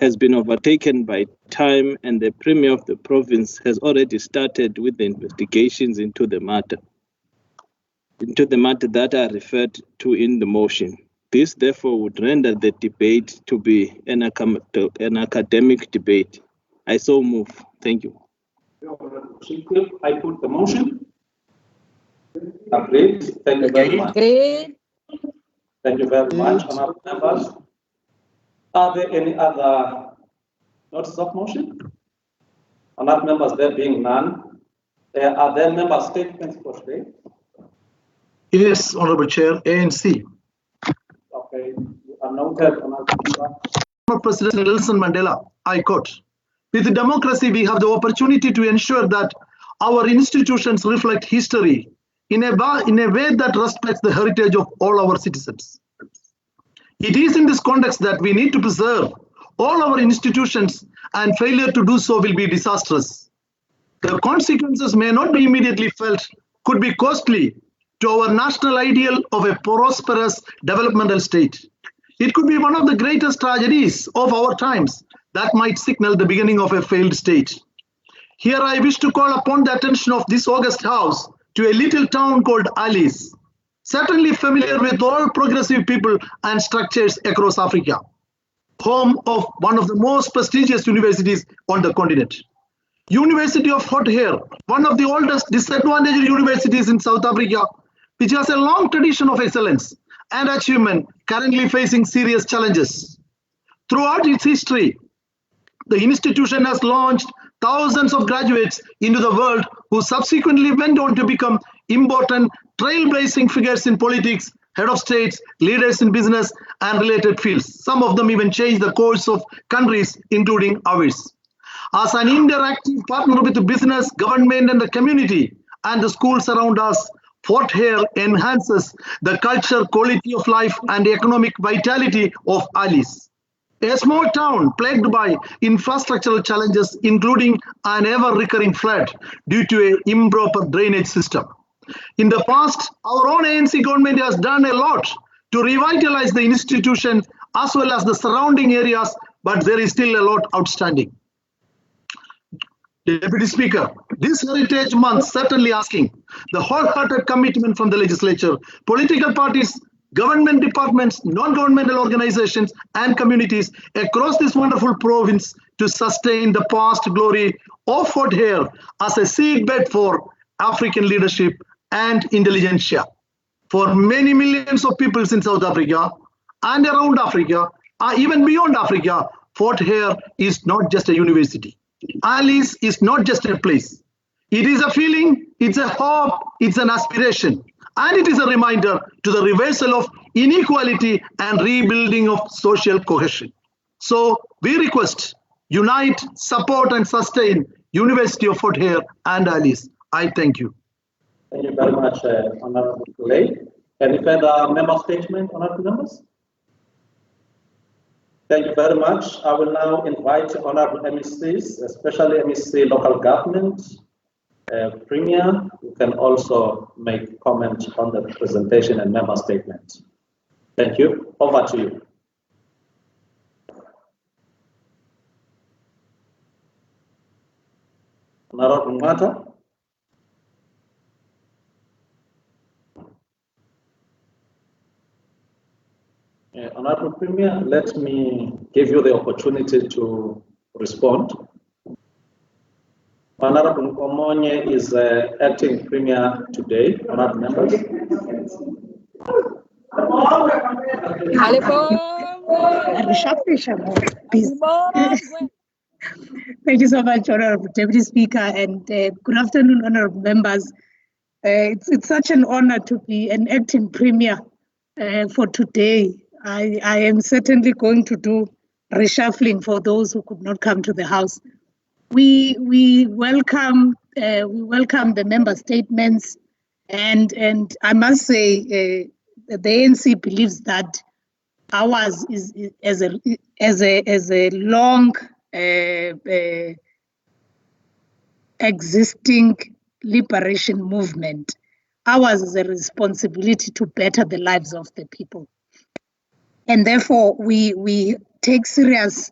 has been overtaken by time, and the Premier of the province has already started with the investigations into the matter that are referred to in the motion. This, therefore, would render the debate to be an academic debate. I so move. Thank you. I put the motion. Agreed. Thank you very much. Thank you very much, honorable members. Are there any other notices of motion? Honorable members, there being none, are there member statements for today? Yes, Honorable Chair, A and C. Okay, you are noted, Honorable Member. President Nelson Mandela, I quote, "With democracy, we have the opportunity to ensure that our institutions reflect history in a way that respects the heritage of all our citizens. It is in this context that we need to preserve all our institutions, and failure to do so will be disastrous. The consequences may not be immediately felt, could be costly to our national ideal of a prosperous developmental state. It could be one of the greatest tragedies of our times that might signal the beginning of a failed state. Here I wish to call upon the attention of this august house to a little town called Alice, certainly familiar with all progressive people and structures across Africa, home of one of the most prestigious universities on the continent. University of Hot Hair, one of the oldest disadvantaged universities in South Africa, which has a long tradition of excellence and achievement, currently facing serious challenges. Throughout its history, the institution has launched thousands of graduates into the world who subsequently went on to become important trailblazing figures in politics, head of states, leaders in business and related fields. Some of them even changed the course of countries, including ours. As an interactive partner with the business, government and the community and the schools around us, Fort Hare enhances the culture, quality of life and economic vitality of Alice. A small town plagued by infrastructural challenges, including an ever-recurring flood due to an improper drainage system. In the past, our own ANC government has done a lot to revitalize the institution as well as the surrounding areas, but there is still a lot outstanding. Deputy Speaker, this Heritage Month certainly asking the wholehearted commitment from the legislature, political parties, government departments, non-governmental organizations and communities across this wonderful province to sustain the past glory of Fort Hare as a seedbed for African leadership and intelligentsia. For many millions of people in South Africa and around Africa, even beyond Africa, Fort Hare is not just a university. Alice is not just a place. It is a feeling, it's a hope, it's an aspiration, and it is a reminder to the reversal of inequality and rebuilding of social cohesion. So we request, unite, support and sustain University of Fort Hare and Alice. I thank you. Thank you very much, Honorable Lay. Any further member statement, Honorable members? Thank you very much. I will now invite Honorable MECs, especially MEC Local Government, Premier, who can also make comment on the presentation and member statement. Thank you. Over to you. Honorable Mata. Honorable Premier, let me give you the opportunity to respond. Honorable Omonye is acting Premier today. Honorable members. Thank you so much, Honorable Deputy Speaker, and good afternoon, Honorable members. It's such an honor to be an acting Premier for today. I am certainly going to do reshuffling for those who could not come to the House. We welcome the member statements, and I must say the ANC believes that ours is as a long existing liberation movement. Ours is a responsibility to better the lives of the people. And therefore, we take serious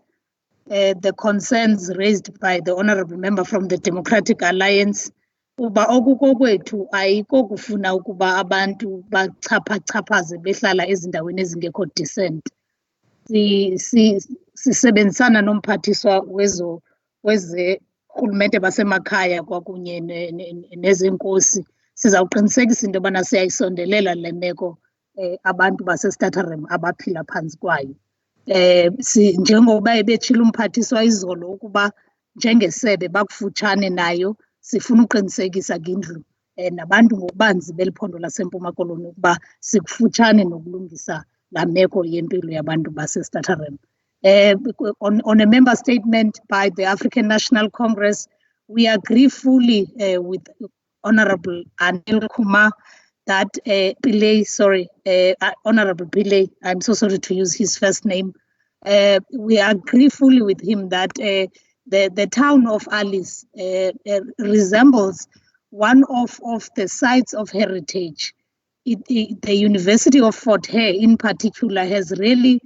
the concerns raised by the honorable member from the Democratic Alliance. Uba okukokwethu ayiko kufuna ukuba abantu bachaphaze behlala ezindaweni ezingekho decent. Sisebenzisana nomphathiswa wezorhulumente basemakhaya kwakunye nezenkosi. Sizawuqinisekisa into yobana siyayisondelela le meko abantu baseStaterem abaphila phantsi kwayo. Njengoba ebetshilo umphathiswa izolo ukuba njengesebe bakufutshane nayo, sifuna uqinisekisa kindlu nabantu ngokubanzi beliphondo laseMpuma Koloni ukuba sikufutshane nokulungisa la meko yempilo yabantu baseStaterem. On a member statement by the African National Congress, we agree fully with Honorable Anil Kumar that Honorable Pillay, I'm so sorry to use his first name. We agree fully with him that the town of Alice resembles one of the sites of heritage. The University of Fort Hare in particular has really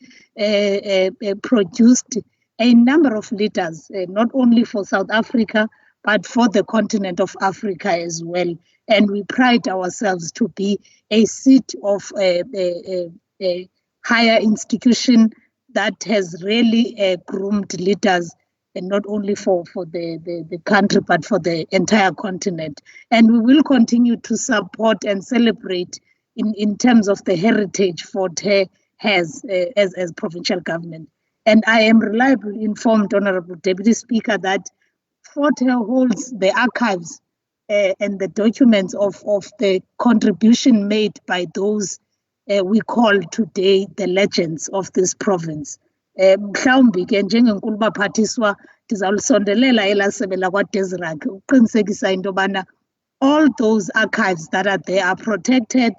produced a number of leaders, not only for South Africa, but for the continent of Africa as well. And we pride ourselves to be a seat of a higher institution that has really groomed leaders, and not only for the country, but for the entire continent. And we will continue to support and celebrate in terms of the heritage Fort Hare has as provincial government. And I am reliably informed, Honorable Deputy Speaker, that Fort Hare holds the archives and the documents of the contribution made by those we call today the legends of this province. Mhlawumbi ke njengenkulu baphathiswa ndizawulisondelela elasebe lakwaDesirag uqinisekisa into yobana all those archives that are there are protected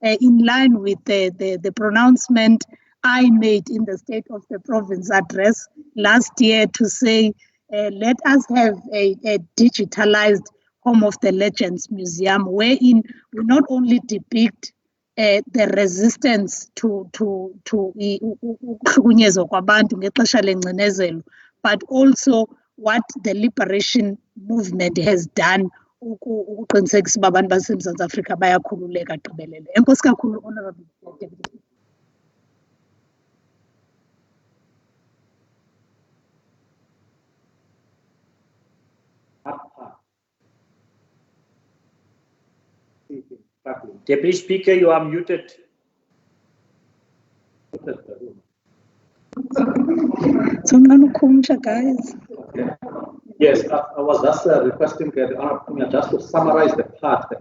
in line with the pronouncement I made in the State of the Province address last year to say, let us have a digitalized Home of the Legends Museum, wherein we not only depict the resistance to ukuhlukunyezwa kwabantu ngexesha lengcinezelo, but also what the liberation movement has done ukuqinisekisa uba abantu baseMzantsi Afrika bayakhululeka gqibelele. Enkosi kakhulu, Honorable Deputy. Deputy Speaker, you are muted. Guys. Yes, I was just requesting the Honourable just to summarize the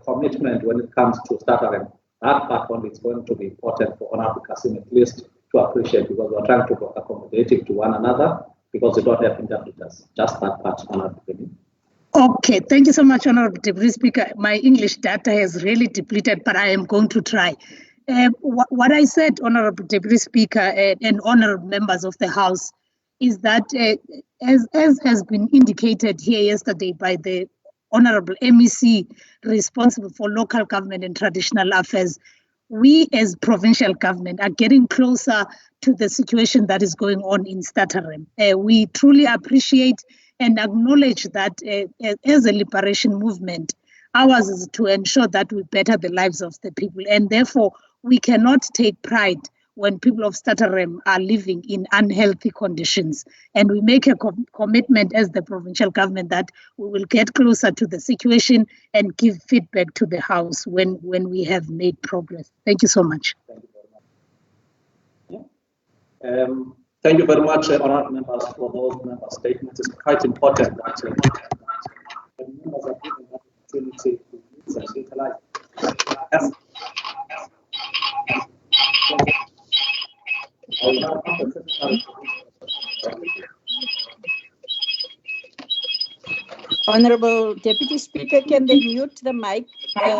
commitment when it comes to Staterem. That part only is going to be important for Honourable Kasim at least to appreciate, because we're trying to be accommodating to one another because we don't have interpreters. Just that part, Honourable. Okay, thank you so much, Honourable Deputy Speaker. My English data has really depleted, but I am going to try. What I said, Honourable Deputy Speaker and honourable members of the House, is that as has been indicated here yesterday by the Honourable MEC responsible for local government and traditional affairs, we as provincial government are getting closer to the situation that is going on in Staterem. We truly appreciate and acknowledge that as a liberation movement, ours is to ensure that we better the lives of the people, and therefore we cannot take pride when people of Staterem are living in unhealthy conditions. And we make a commitment as the provincial government that we will get closer to the situation and give feedback to the House when we have made progress. Thank you so much. Thank you very much, honourable members, for those member statements. It's quite important that the members are given the opportunity to use and utilize. Honorable Deputy Speaker, can they mute the mic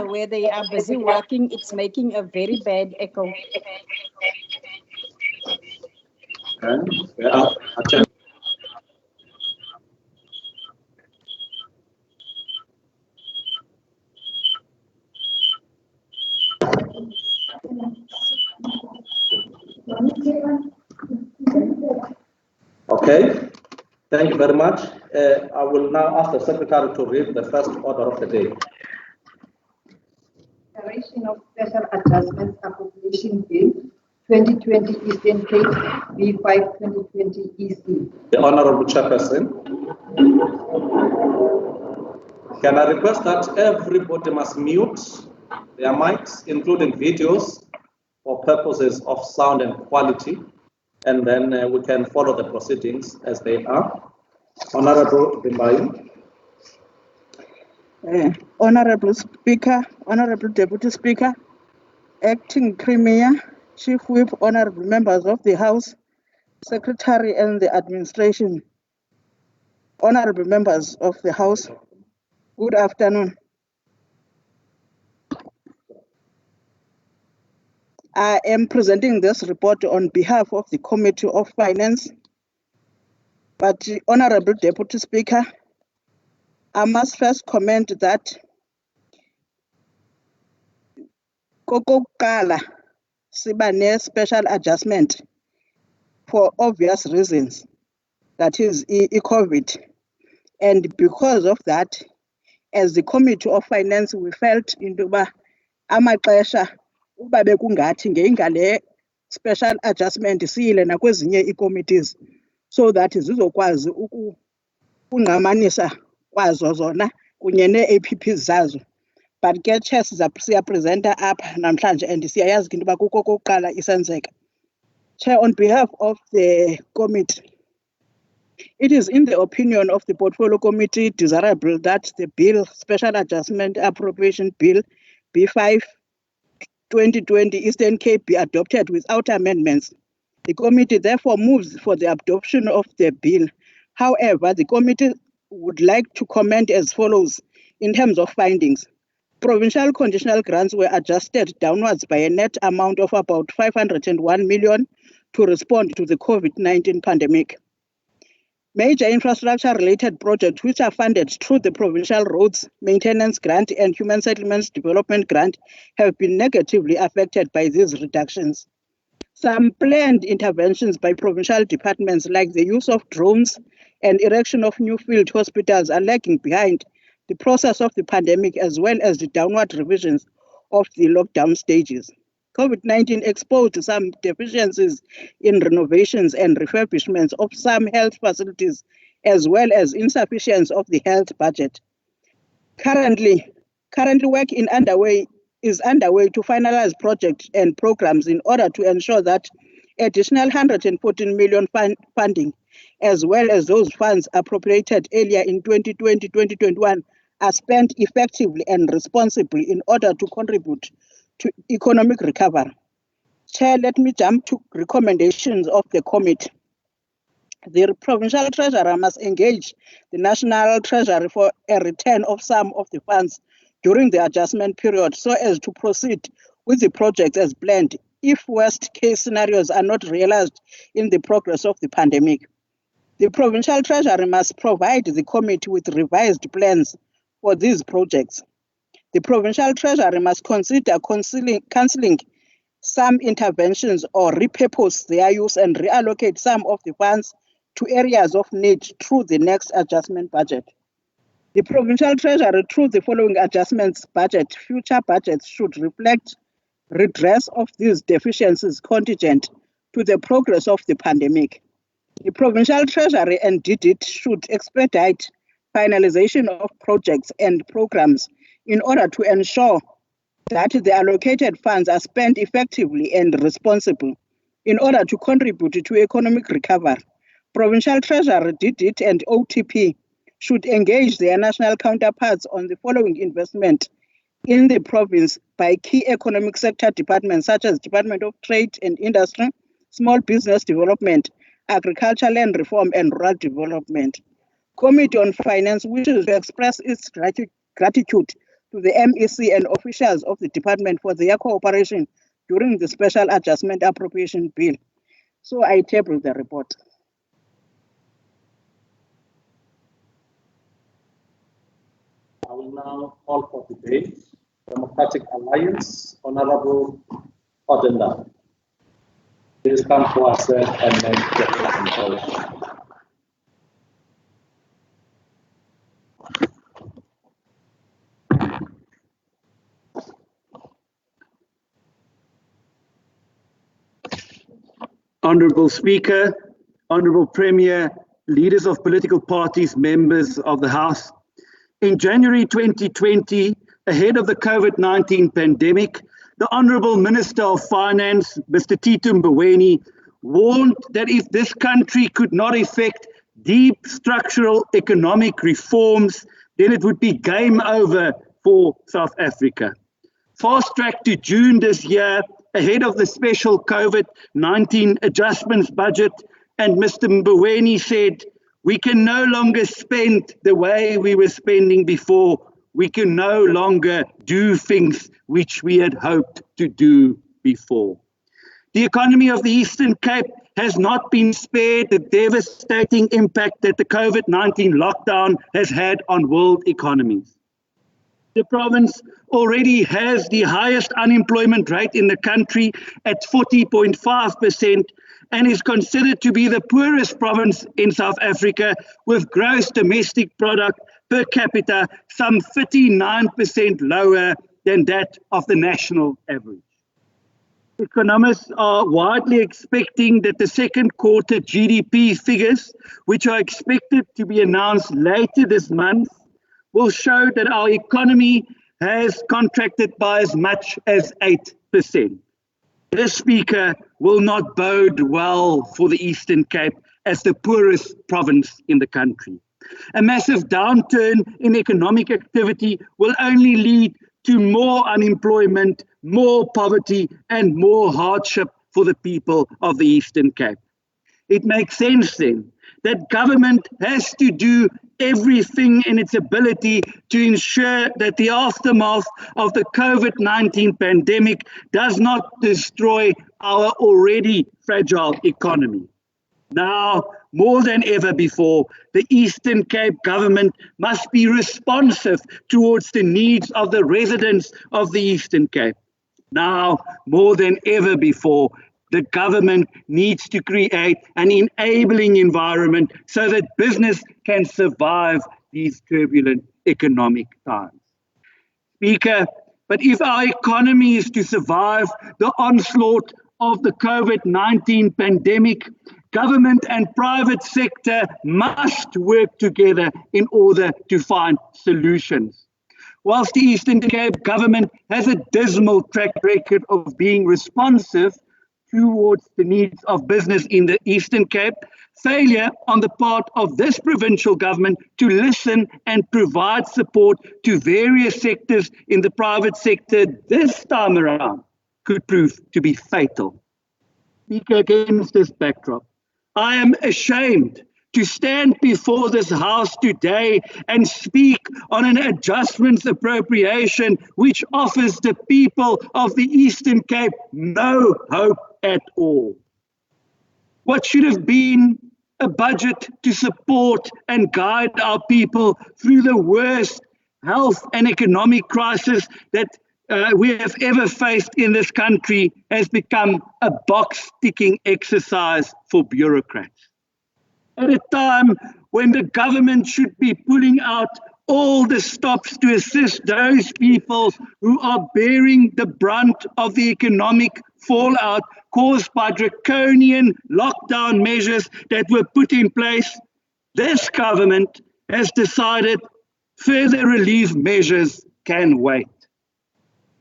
where they are busy working? It's making a very bad echo. Okay. Thank you very much. I will now ask the Secretary to read the first order of the day. Declaration of Special Adjustments Appropriation Bill 2020 Eastern Cape B5 2020 EC. The Honorable Chairperson. Can I request that everybody must mute their mics, including videos, for purposes of sound and quality, and then we can follow the proceedings as they are. Honorable Bimbayi. Honorable Speaker, Honorable Deputy Speaker, Acting Premier, Chief Whip, Honorable Members of the House, Secretary and the Administration, Honorable Members of the House, good afternoon. I am presenting this report on behalf of the Committee of Finance, but Honorable Deputy Speaker, I must first comment that Kokokala Sibane special adjustment for obvious reasons, that is COVID. And because of that, as the Committee of Finance, we felt into amaxesha uba bekungathi ngeyingale special adjustment siyile nakwezinye ii-committees so that zizokwazi ukungqamanisa kwazo zona kunye nee-APPs zazo. But ke Chair siyapresenta apha namhlanje and siyayazi into yoba kuko kokuqala isenzeka. Chair, on behalf of the committee, it is in the opinion of the Portfolio Committee desirable that the Bill, Special Adjustment Appropriation Bill B5 2020 Eastern Cape be adopted without amendments. The committee therefore moves for the adoption of the bill. However, the committee would like to comment as follows in terms of findings. Provincial conditional grants were adjusted downwards by a net amount of about 501 million to respond to the COVID-19 pandemic. Major infrastructure-related projects which are funded through the Provincial Roads Maintenance Grant and Human Settlements Development Grant have been negatively affected by these reductions. Some planned interventions by provincial departments, like the use of drones and erection of new field hospitals, are lagging behind the process of the pandemic as well as the downward revisions of the lockdown stages. COVID-19 exposed some deficiencies in renovations and refurbishments of some health facilities, as well as insufficiency of the health budget. Currently work is underway to finalize projects and programs in order to ensure that additional 114 million funding, as well as those funds appropriated earlier in 2020-2021, are spent effectively and responsibly in order to contribute to economic recovery. Chair, let me jump to recommendations of the committee. The provincial treasurer must engage the national treasury for a return of some of the funds during the adjustment period so as to proceed with the project as planned if worst case scenarios are not realized in the progress of the pandemic. The provincial treasury must provide the committee with revised plans for these projects. The provincial treasury must consider cancelling some interventions or repurpose their use and reallocate some of the funds to areas of need through the next adjustment budget. The provincial treasury, through the following adjustments budget, future budgets should reflect redress of these deficiencies contingent to the progress of the pandemic. The provincial treasury and DDIT should expedite finalization of projects and programs in order to ensure that the allocated funds are spent effectively and responsibly in order to contribute to economic recovery. Provincial Treasury, DDIT and OTP should engage their national counterparts on the following investment in the province by key economic sector departments such as Department of Trade and Industry, Small Business Development, Agriculture, Land Reform and Rural Development. Committee on Finance wishes to express its gratitude to the MEC and officials of the department for their cooperation during the Special Adjustment Appropriation Bill. So I table the report. I will now call for debate. Democratic Alliance, Honorable Odenda. Please come to us and make your presentation. Honourable Speaker, Honourable Premier, leaders of political parties, members of the House. In January 2020, ahead of the COVID-19 pandemic, the Honourable Minister of Finance, Mr. Tito Mboweni, warned that if this country could not effect deep structural economic reforms, then it would be game over for South Africa. Fast-tracked to June this year, ahead of the special COVID-19 adjustments budget, and Mr. Mboweni said, we can no longer spend the way we were spending before. We can no longer do things which we had hoped to do before. The economy of the Eastern Cape has not been spared the devastating impact that the COVID-19 lockdown has had on world economies. The province already has the highest unemployment rate in the country at 40.5% and is considered to be the poorest province in South Africa, with gross domestic product per capita some 39% lower than that of the national average. Economists are widely expecting that the second quarter GDP figures, which are expected to be announced later this month, will show that our economy has contracted by as much as 8%. This, Speaker, will not bode well for the Eastern Cape as the poorest province in the country. A massive downturn in economic activity will only lead to more unemployment, more poverty, and more hardship for the people of the Eastern Cape. It makes sense then that government has to do everything in its ability to ensure that the aftermath of the COVID-19 pandemic does not destroy our already fragile economy. Now, more than ever before, the Eastern Cape government must be responsive towards the needs of the residents of the Eastern Cape. Now, more than ever before, the government needs to create an enabling environment so that business can survive these turbulent economic times. Speaker, but if our economy is to survive the onslaught of the COVID-19 pandemic, government and private sector must work together in order to find solutions. Whilst the Eastern Cape government has a dismal track record of being responsive towards the needs of business in the Eastern Cape, failure on the part of this provincial government to listen and provide support to various sectors in the private sector this time around could prove to be fatal. Speaker, against this backdrop, I am ashamed to stand before this House today and speak on an adjustments appropriation which offers the people of the Eastern Cape no hope at all. What should have been a budget to support and guide our people through the worst health and economic crisis that we have ever faced in this country has become a box-ticking exercise for bureaucrats. At a time when the government should be pulling out all the stops to assist those people who are bearing the brunt of the economic fallout caused by draconian lockdown measures that were put in place, this government has decided further relief measures can wait.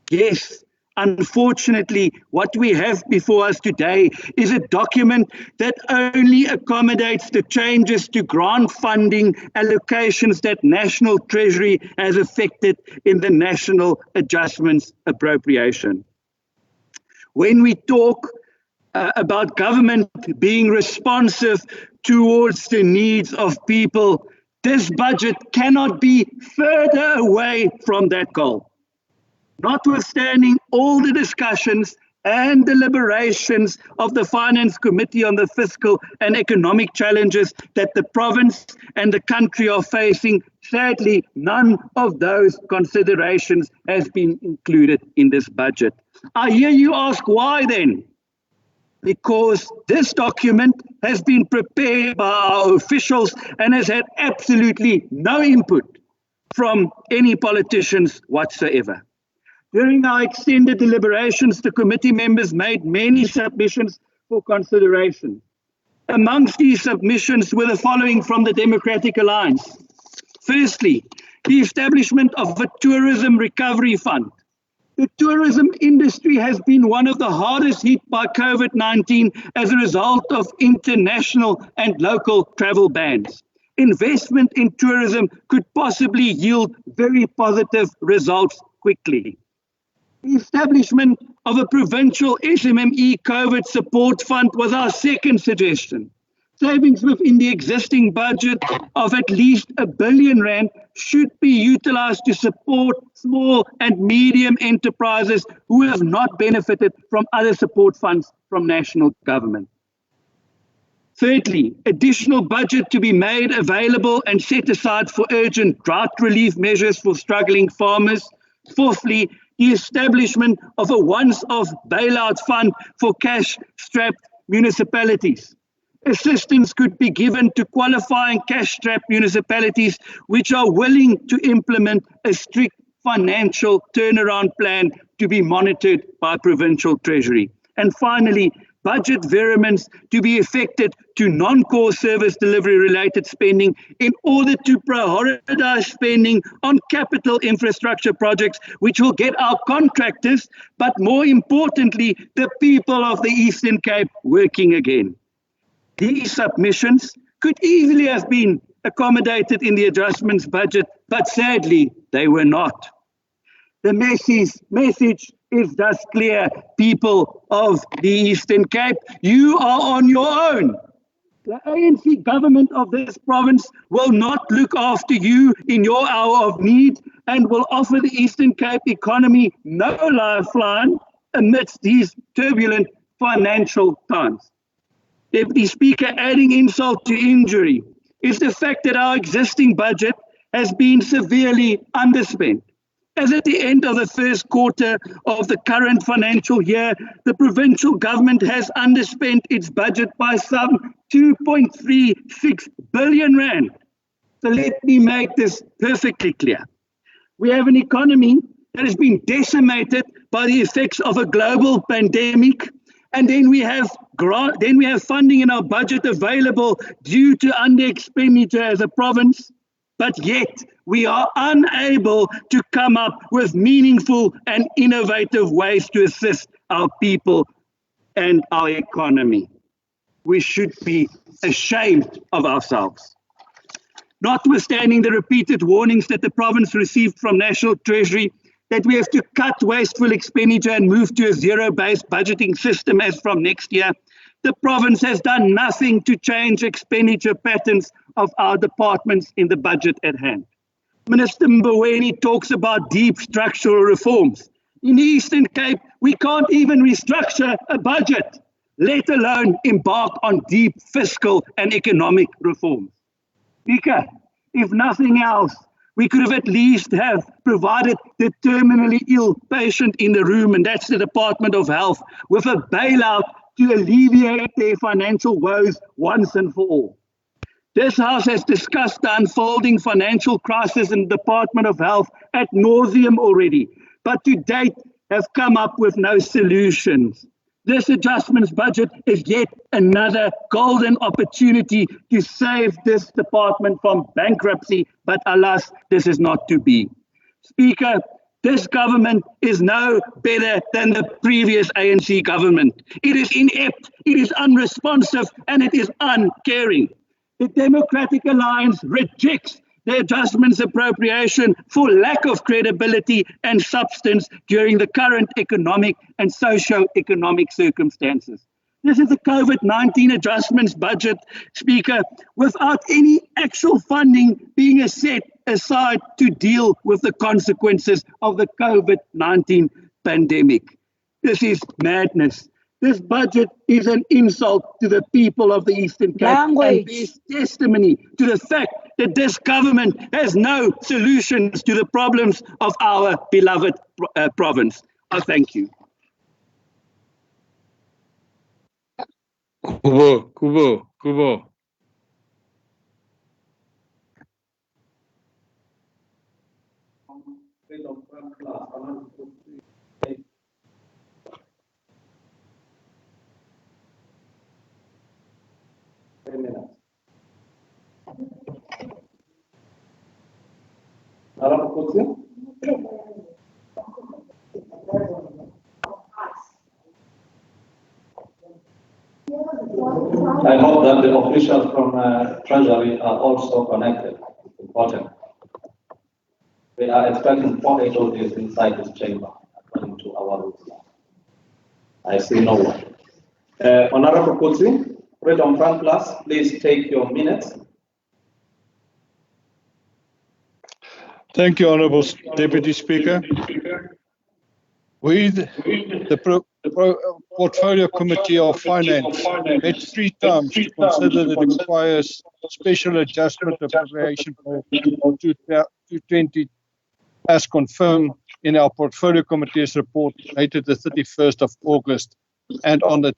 Yes, unfortunately, what we have before us today is a document that only accommodates the changes to grant funding allocations that National Treasury has effected in the National Adjustments Appropriation. When we talk about government being responsive towards the needs of people, this budget cannot be further away from that goal. Notwithstanding all the discussions and deliberations of the Finance Committee on the fiscal and economic challenges that the province and the country are facing, sadly, none of those considerations has been included in this budget. I hear you ask why then? Because this document has been prepared by our officials and has had absolutely no input from any politicians whatsoever. During our extended deliberations, the committee members made many submissions for consideration. Amongst these submissions were the following from the Democratic Alliance. Firstly, the establishment of a tourism recovery fund. The tourism industry has been one of the hardest hit by COVID-19 as a result of international and local travel bans. Investment in tourism could possibly yield very positive results quickly. The establishment of a provincial SMME COVID support fund was our second suggestion. Savings within the existing budget of at least R1 billion should be utilized to support small and medium enterprises who have not benefited from other support funds from national government. Thirdly, additional budget to be made available and set aside for urgent drought relief measures for struggling farmers. Fourthly, the establishment of a once-off bailout fund for cash-strapped municipalities. Assistance could be given to qualifying cash-strapped municipalities which are willing to implement a strict financial turnaround plan to be monitored by Provincial Treasury. And finally, budget variants to be effected to non-core service delivery related spending in order to prioritize spending on capital infrastructure projects which will get our contractors, but more importantly, the people of the Eastern Cape working again. These submissions could easily have been accommodated in the adjustments budget, but sadly, they were not. The message is thus clear, people of the Eastern Cape, you are on your own. The ANC government of this province will not look after you in your hour of need and will offer the Eastern Cape economy no lifeline amidst these turbulent financial times. Deputy Speaker, adding insult to injury is the fact that our existing budget has been severely underspent. As at the end of the first quarter of the current financial year, the provincial government has underspent its budget by some 2.36 billion rand. So let me make this perfectly clear. We have an economy that has been decimated by the effects of a global pandemic, and then we have funding in our budget available due to under expenditure as a province, but yet we are unable to come up with meaningful and innovative ways to assist our people and our economy. We should be ashamed of ourselves. Notwithstanding the repeated warnings that the province received from National Treasury that we have to cut wasteful expenditure and move to a zero-based budgeting system as from next year, the province has done nothing to change expenditure patterns of our departments in the budget at hand. Minister Mboweni talks about deep structural reforms. In the Eastern Cape, we can't even restructure a budget, let alone embark on deep fiscal and economic reforms. Speaker, if nothing else, we could have at least have provided the terminally ill patient in the room, and that's the Department of Health, with a bailout to alleviate their financial woes once and for all. This House has discussed the unfolding financial crisis in the Department of Health ad nauseum already, but to date have come up with no solutions. This adjustments budget is yet another golden opportunity to save this department from bankruptcy, but alas, this is not to be. Speaker, this government is no better than the previous ANC government. It is inept, it is unresponsive, and it is uncaring. The Democratic Alliance rejects the adjustments appropriation for lack of credibility and substance during the current economic and socio-economic circumstances. This is a COVID-19 adjustments budget, Speaker, without any actual funding being set aside to deal with the consequences of the COVID-19 pandemic. This is madness. This budget is an insult to the people of the Eastern Cape and bears testimony to the fact that this government has no solutions to the problems of our beloved province. I thank you. Kubo. 3 minutes. Honorable Kutsi? I hope that the officials from Treasury are also connected. It's important. We are expecting 4 HODs inside this chamber, according to our rules. I see no one. Honorable Kutsi, Freedom Front Plus, please take your minutes. Thank you, Honourable Deputy Speaker. We, the Portfolio Committee of Finance, met 3 times to consider the required special adjustment appropriation for 2020 as confirmed in our Portfolio Committee's report dated the 31st of August and on the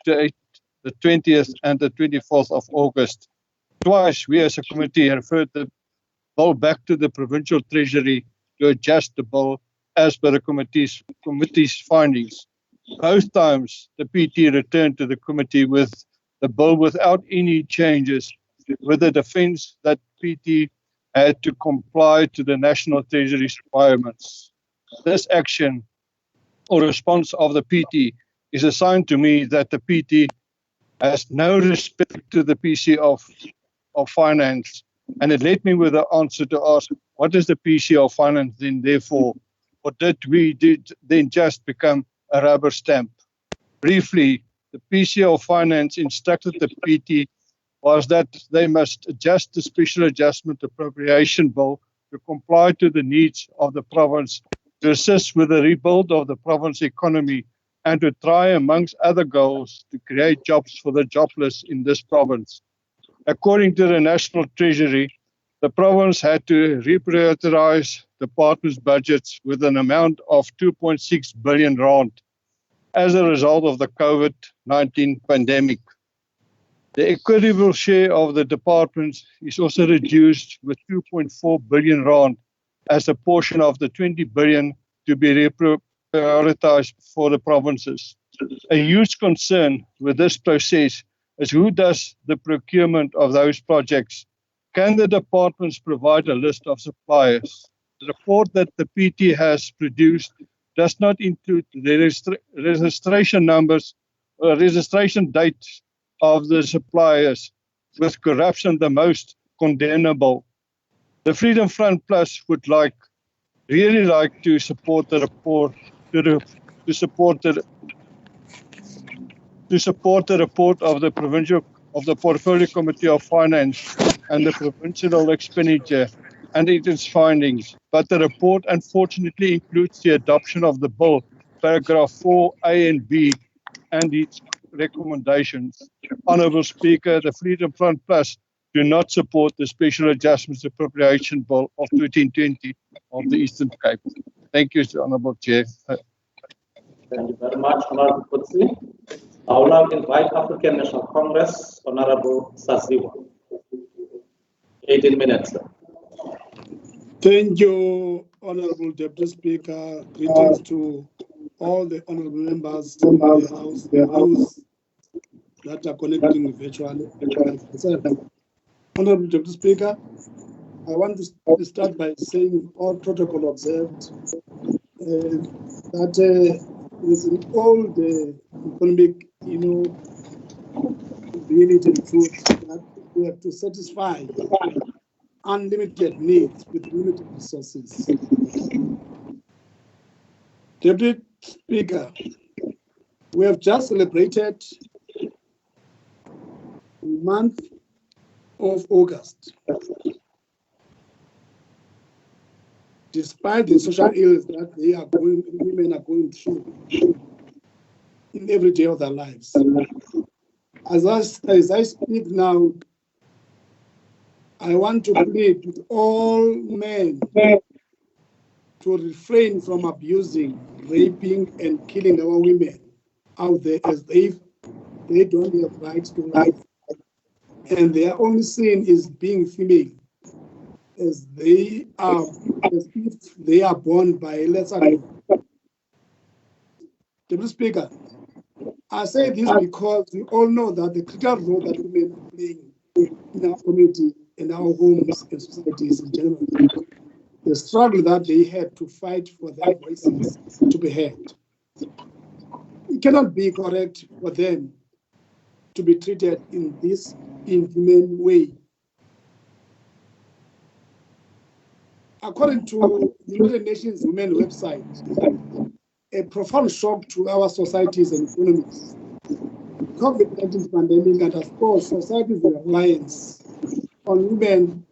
20th and the 24th of August. Twice, we as a committee referred the bill back to the Provincial Treasury to adjust the bill as per the committee's findings. Both times, the PT returned to the committee with the bill without any changes, with the defence that PT had to comply to the National Treasury's requirements. This action or response of the PT is a sign to me that the PT has no respect to the PC of Finance, and it led me with the answer to ask, what is the PC of Finance then therefore? Or did we then just become a rubber stamp? Briefly, the PC of Finance instructed the PT was that they must adjust the special adjustment appropriation bill to comply to the needs of the province, to assist with the rebuild of the province economy, and to try, amongst other goals, to create jobs for the jobless in this province. According to the National Treasury, the province had to reprioritize the department's budgets with an amount of 2.6 billion rand as a result of the COVID-19 pandemic. The equitable share of the departments is also reduced with 2.4 billion rand as a portion of the 20 billion to be reprioritized for the provinces. A huge concern with this process is who does the procurement of those projects. Can the departments provide a list of suppliers? The report that the PT has produced does not include the registration numbers or registration dates of the suppliers, with corruption the most condemnable. The Freedom Front Plus would really like to support the report, to support the report of the Portfolio Committee of Finance and the provincial expenditure and its findings, but the report unfortunately includes the adoption of the bill, paragraph 4A and B, and its recommendations. Honourable Speaker, the Freedom Front Plus do not support the Special Adjustments Appropriation Bill of 2020 of the Eastern Cape. Thank you, Honourable Chair. Thank you very much, Honourable Kutsi. I will now invite African National Congress, Honourable Saziwa. 18 minutes. Thank you, Honourable Deputy Speaker. Greetings to all the honourable members in the House, those that are connecting virtually. Honourable Deputy Speaker, I want to start by saying all protocol observed that is in all the economic, reality and truth that we have to satisfy unlimited needs with limited resources. Deputy Speaker, we have just celebrated the month of August. Despite the social ills that women are going through in every day of their lives. As I speak now, I want to plead with all men to refrain from abusing, raping, and killing our women out there, as they don't have rights to life. And their only sin is being female, as if they are born by a lesser law. Deputy Speaker, I say this because we all know that the critical role that women are playing in our community, in our homes and societies in general. The struggle that they had to fight for their voices to be heard. It cannot be correct for them to be treated in this inhumane way. According to the United Nations Women website, a profound shock to our societies and economies. COVID-19 pandemic underscores society's reliance on women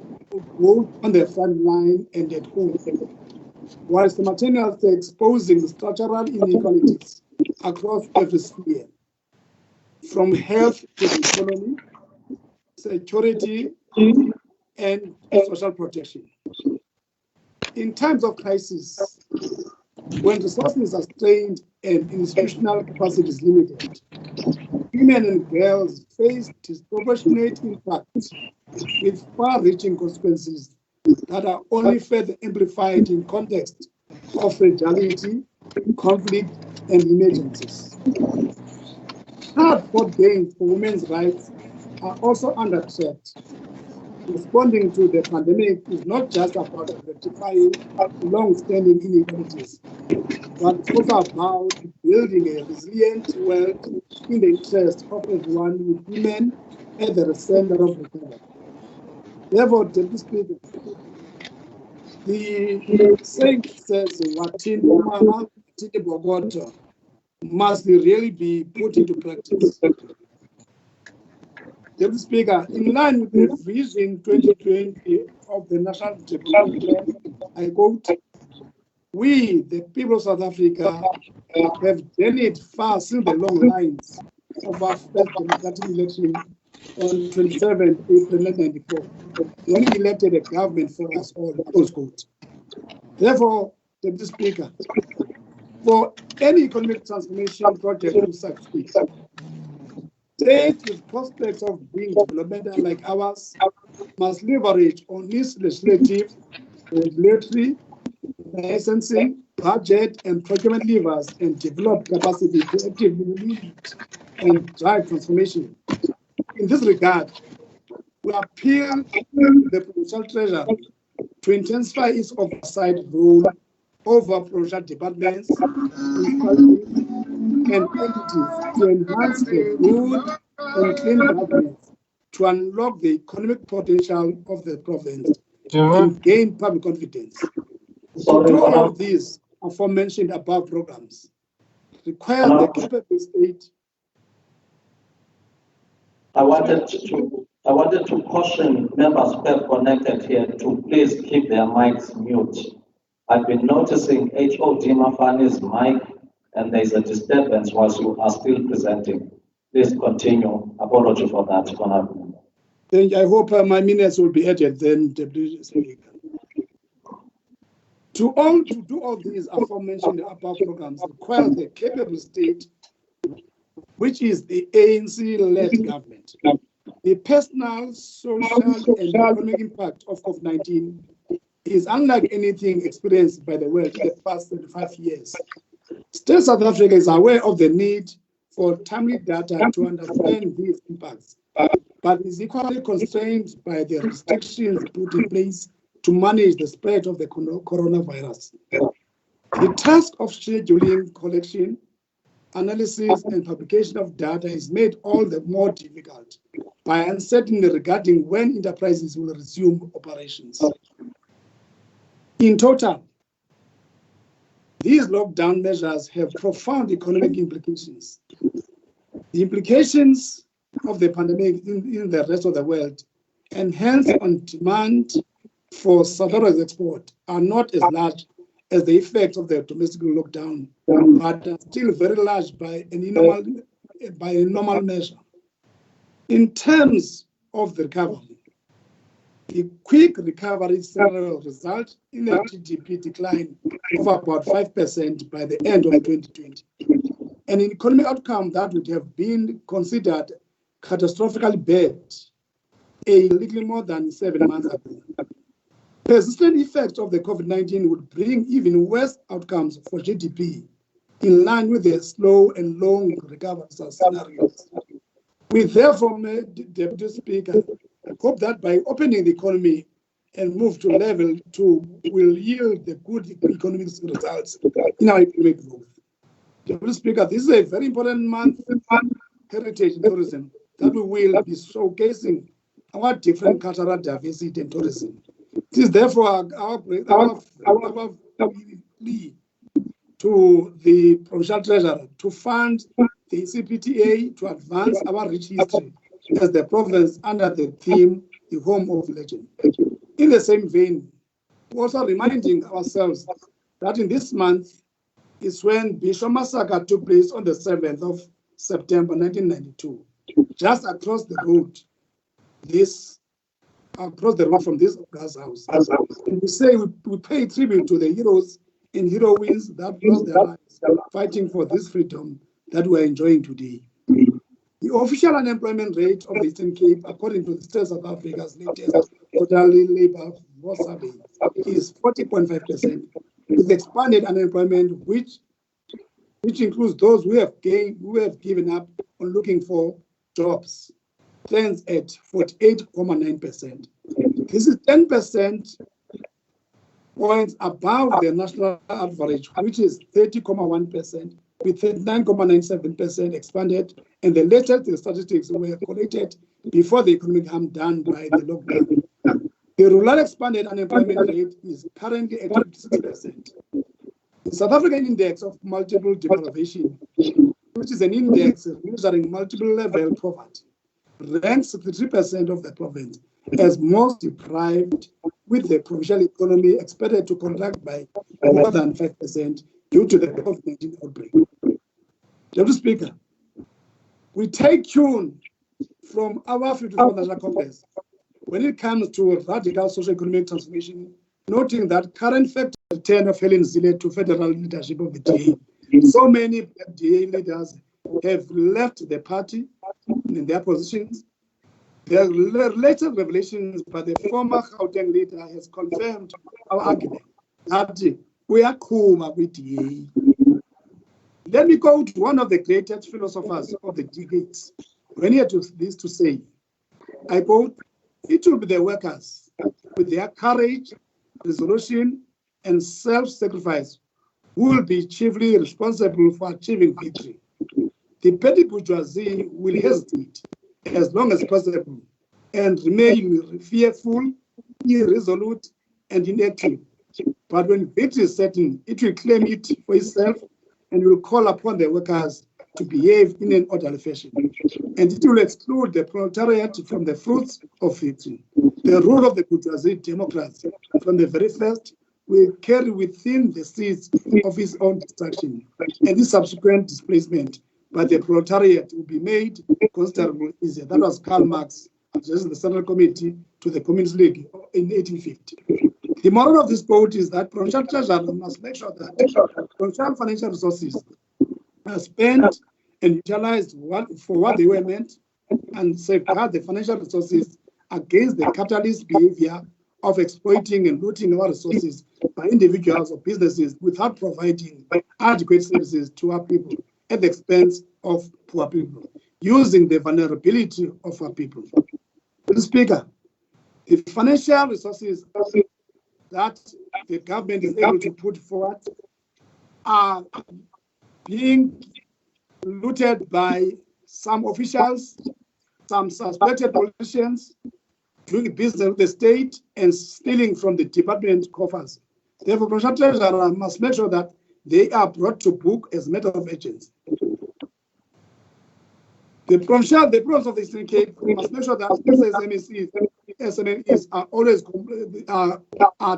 both on the front line and at home, while simultaneously exposing structural inequalities across every sphere, from health to the economy, security, and social protection. In times of crisis, when resources are strained and institutional capacity is limited, women and girls face disproportionate impacts with far-reaching consequences that are only further amplified in context of fragility, conflict, and emergencies. Hard-fought gains for women's rights are also under threat. Responding to the pandemic is not just about rectifying long-standing inequalities, but it's also about building a resilient world in the interest of everyone, with women at the center of recovery. Therefore, Deputy Speaker, the saying says, "Watini mama, watini bogoto," must really be put into practice. Deputy Speaker, in line with the Vision 2020 of the National Development Plan, I quote, "We, the people of South Africa, have journeyed far since the long lines of our first democratic election on 27 April 1994, when we elected a government for us all," close quote. Therefore, Deputy Speaker, for any economic transformation project to succeed, states with prospects of being developmental like ours must leverage on its legislative, regulatory, licensing, budget, and procurement levers and develop capacity to actively lead and drive transformation. In this regard, we appeal to the Provincial Treasury to intensify its oversight role over provincial departments, municipalities, and entities to enhance the good and clean governance, to unlock the economic potential of the province and gain public confidence. To do all of these aforementioned above programs require the capable state. I wanted to caution members who have connected here to please keep their mics mute. I've been noticing HOD Mafani's mic, and there's a disturbance whilst you are still presenting. Please continue. Apology for that, Honorable. I hope my minutes will be added then, Deputy Speaker. To do all these aforementioned above programs requires the capable state, which is the ANC-led government. The personal, social, and economic impact of COVID-19 is unlike anything experienced by the world in the past 35 years. Still, South Africa is aware of the need for timely data to understand these impacts, but is equally constrained by the restrictions put in place to manage the spread of the coronavirus. The task of scheduling, collection, analysis, and publication of data is made all the more difficult by uncertainty regarding when enterprises will resume operations. In total, these lockdown measures have profound economic implications. The implications of the pandemic in the rest of the world, and hence on demand for South Africa's export, are not as large as the effects of the domestic lockdown, but are still very large by a normal measure. In terms of the recovery, the quick recovery scenario results in a GDP decline of about 5% by the end of 2020, an economic outcome that would have been considered catastrophically bad a little more than 7 months ago. Persistent effects of the COVID-19 would bring even worse outcomes for GDP, in line with the slow and long recovery scenarios. We therefore, Deputy Speaker, hope that by opening the economy and move to level 2 will yield the good economic results in our economic growth. Deputy Speaker, this is a very important month, heritage and tourism, that we will be showcasing our different cultural diversity in tourism. It is therefore our plea to the Provincial Treasurer to fund the CPTA to advance our rich history as the province under the theme, the home of legend. In the same vein, we're also reminding ourselves that in this month is when Bishop Massacre took place on the 7th of September 1992, just across the road from this glass house. And we say we pay tribute to the heroes and heroines that lost their lives fighting for this freedom that we're enjoying today. The official unemployment rate of the Eastern Cape, according to the State of South Africa's latest quarterly labor force survey, is 40.5%, with expanded unemployment, which includes those who have given up on looking for jobs, stands at 48.9%. This is 10% points above the national average, which is 30.1%, with 39.97% expanded, and the latest statistics were collected before the economic harm done by the lockdown. The rural expanded unemployment rate is currently at 6%. The South African Index of Multiple Deprivation, which is an index measuring multiple level poverty, ranks 63% of the province as most deprived, with the provincial economy expected to contract by more than 5% due to the COVID-19 outbreak. Deputy Speaker, we take tune from our 54th National Congress when it comes to radical socio-economic transformation, noting that current factor return of Helen Zille to federal leadership of the DA. So many black DA leaders have left the party in their positions. The latest revelations by the former Gauteng leader has confirmed our argument that we are Kuma with DA. Let me go to one of the greatest philosophers of the decades when he had this to say, I quote, "It will be the workers with their courage, resolution, and self-sacrifice who will be chiefly responsible for achieving victory. The petty bourgeoisie will hesitate as long as possible and remain fearful, irresolute, and inactive. But when victory is certain, it will claim it for itself and will call upon the workers to behave in an orderly fashion. And it will exclude the proletariat from the fruits of victory. The rule of the bourgeoisie democracy from the very first will carry within the seeds of its own destruction, and this subsequent displacement by the proletariat will be made considerably easier." That was Karl Marx addressing the Central Committee to the Communist League in 1850. The moral of this quote is that provincial treasurer must make sure that provincial financial resources are spent and utilized for what they were meant, and safeguard the financial resources against the capitalist behavior of exploiting and looting our resources by individuals or businesses without providing adequate services to our people at the expense of poor people, using the vulnerability of our people. Mr. Speaker, the financial resources that the government is able to put forward are being looted by some officials, some suspected politicians, doing business with the state and stealing from the department coffers. Therefore, Provincial Treasurer must make sure that they are brought to book as matter of urgency. The province of the Eastern Cape must make sure that SMEs are always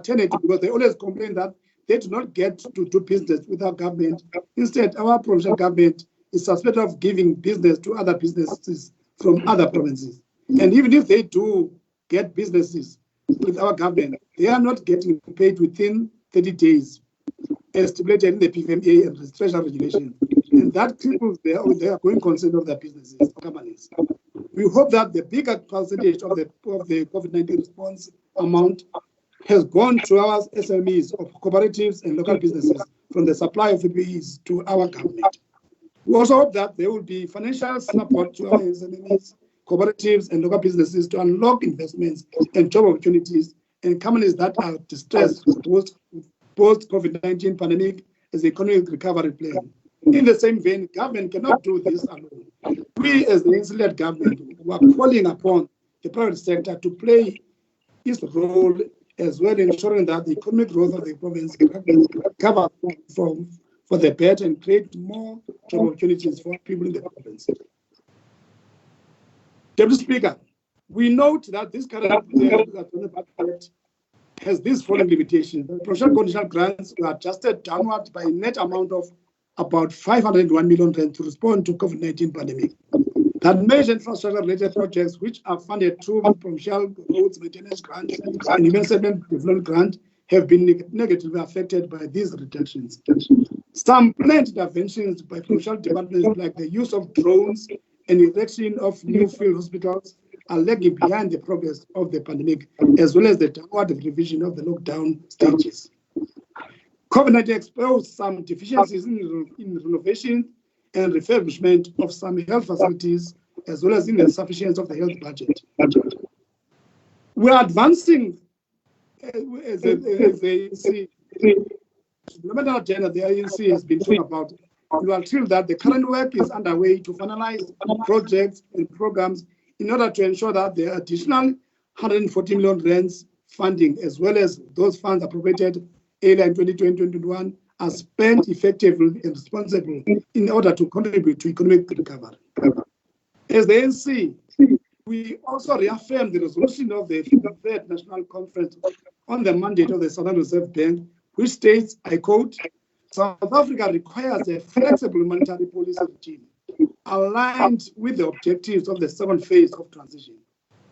tentative, because they always complain that they do not get to do business with our government. Instead, our provincial government is suspected of giving business to other businesses from other provinces. And even if they do get businesses with our government, they are not getting paid within 30 days, as stipulated in the PFMA and treasury regulation. And that cripples their going concern of their businesses, companies. We hope that the bigger percentage of the COVID-19 response amount has gone to our SMEs of cooperatives and local businesses from the supply of PPEs to our government. We also hope that there will be financial support to our SMEs cooperatives, and local businesses to unlock investments and job opportunities in companies that are distressed post-COVID-19 pandemic as the economic recovery plan. In the same vein, government cannot do this alone. We, as the insular government, were calling upon the private sector to play its role as well, ensuring that the economic growth of the province cover for the better and create more job opportunities for people in the province. Deputy Speaker, we note that this current budget has these following limitations. The provincial conditional grants were adjusted downward by a net amount of about 501 million rand to respond to COVID-19 pandemic. That major infrastructure-related projects, which are funded through provincial roads maintenance grant and investment development grant, have been negatively affected by these reductions. Some planned interventions by provincial departments, like the use of drones and erection of new field hospitals, are lagging behind the progress of the pandemic, as well as the downward revision of the lockdown stages. COVID-19 exposed some deficiencies in renovation and refurbishment of some health facilities, as well as in the insufficiency of the health budget. We are advancing as the ANC. No matter what agenda the ANC has been talking about, we are told that the current work is underway to finalize projects and programs in order to ensure that the additional 140 million rands funding, as well as those funds appropriated earlier in 2020-2021, are spent effectively and responsibly in order to contribute to economic recovery. As the ANC, we also reaffirm the resolution of the 3rd National Conference on the mandate of the Southern Reserve Bank, which states, I quote, South Africa requires a flexible monetary policy regime aligned with the objectives of the 7th phase of transition,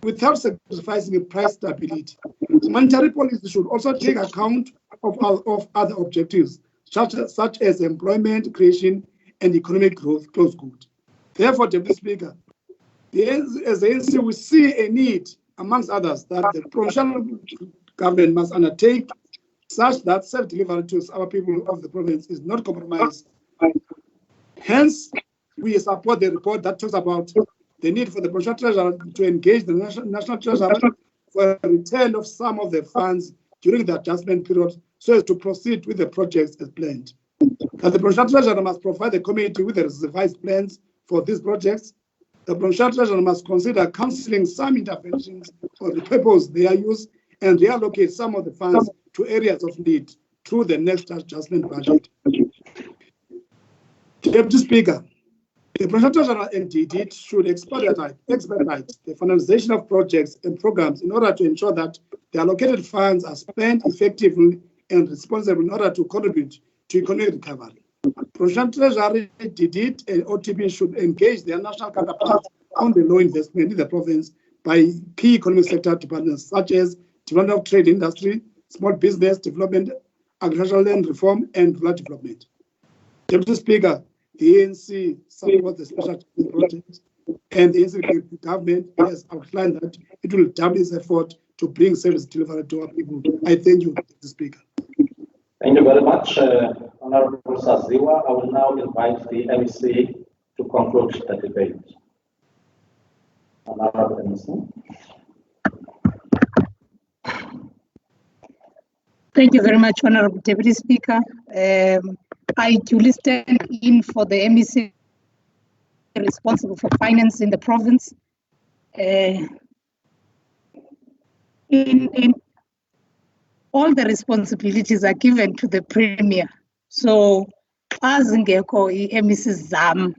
without sacrificing price stability. Monetary policy should also take account of other objectives, such as employment creation and economic growth, close quote. Therefore, Deputy Speaker, as the ANC, we see a need, amongst others, that the provincial government must undertake such that self-delivery to our people of the province is not compromised. Hence, we support the report that talks about the need for the provincial treasurer to engage the national treasurer for a return of some of the funds during the adjustment period so as to proceed with the projects as planned. That the provincial treasurer must provide the committee with the revised plans for these projects. The provincial treasurer must consider cancelling some interventions or repurpose their use and reallocate some of the funds to areas of need through the next adjustment budget. Deputy Speaker, the provincial treasurer indeed should expedite the finalization of projects and programs in order to ensure that the allocated funds are spent effectively and responsibly in order to contribute to economic recovery. Provincial treasury indeed and OTP should engage their national counterparts on the low investment in the province by key economic sector departments such as development of trade industry, small business development, agricultural land reform, and rural development. Deputy Speaker, the ANC supports the special project, and the ANC government has outlined that it will double its effort to bring service delivery to our people. I thank you, Deputy Speaker. Thank you very much, Honorable Saziwa. I will now invite the MC to conclude the debate. Honorable MC. Thank you very much, Honorable Deputy Speaker. I duly stand in for the MEC responsible for finance in the province. In all the responsibilities are given to the Premier. So, as Ngeko MEC Zam,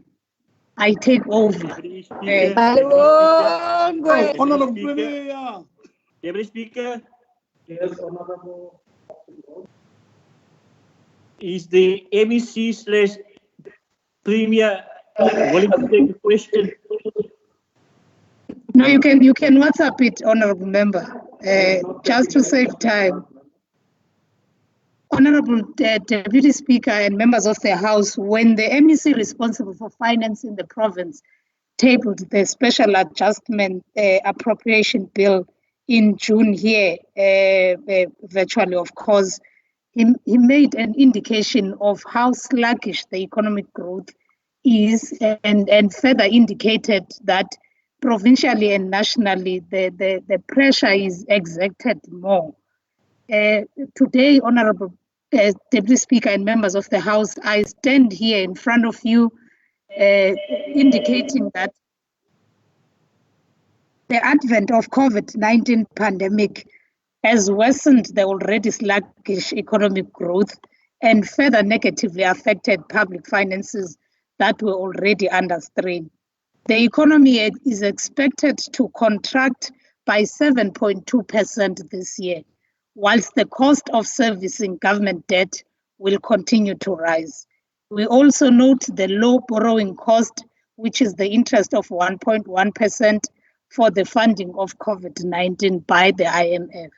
I take over. Honorable Premier. Deputy Speaker. Yes, Honorable. Is the MEC/Premier willing to take the question? No, you can WhatsApp it, Honorable Member, just to save time. Honorable Deputy Speaker and members of the House, when the MEC responsible for finance in the province tabled the special adjustment appropriation bill in June here, virtually, of course, he made an indication of how sluggish the economic growth is and further indicated that provincially and nationally, the pressure is exerted more. Today, Honorable Deputy Speaker and members of the House, I stand here in front of you indicating that the advent of COVID-19 pandemic has worsened the already sluggish economic growth and further negatively affected public finances that were already under strain. The economy is expected to contract by 7.2% this year, whilst the cost of servicing government debt will continue to rise. We also note the low borrowing cost, which is the interest of 1.1% for the funding of COVID-19 by the IMF.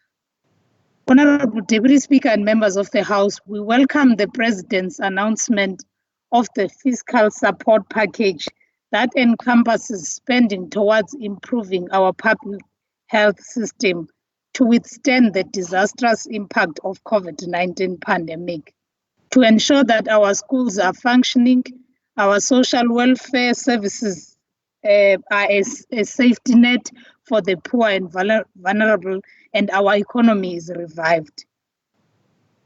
Honorable Deputy Speaker and members of the House, we welcome the President's announcement of the fiscal support package that encompasses spending towards improving our public health system to withstand the disastrous impact of COVID-19 pandemic, to ensure that our schools are functioning, our social welfare services are a safety net for the poor and vulnerable, and our economy is revived.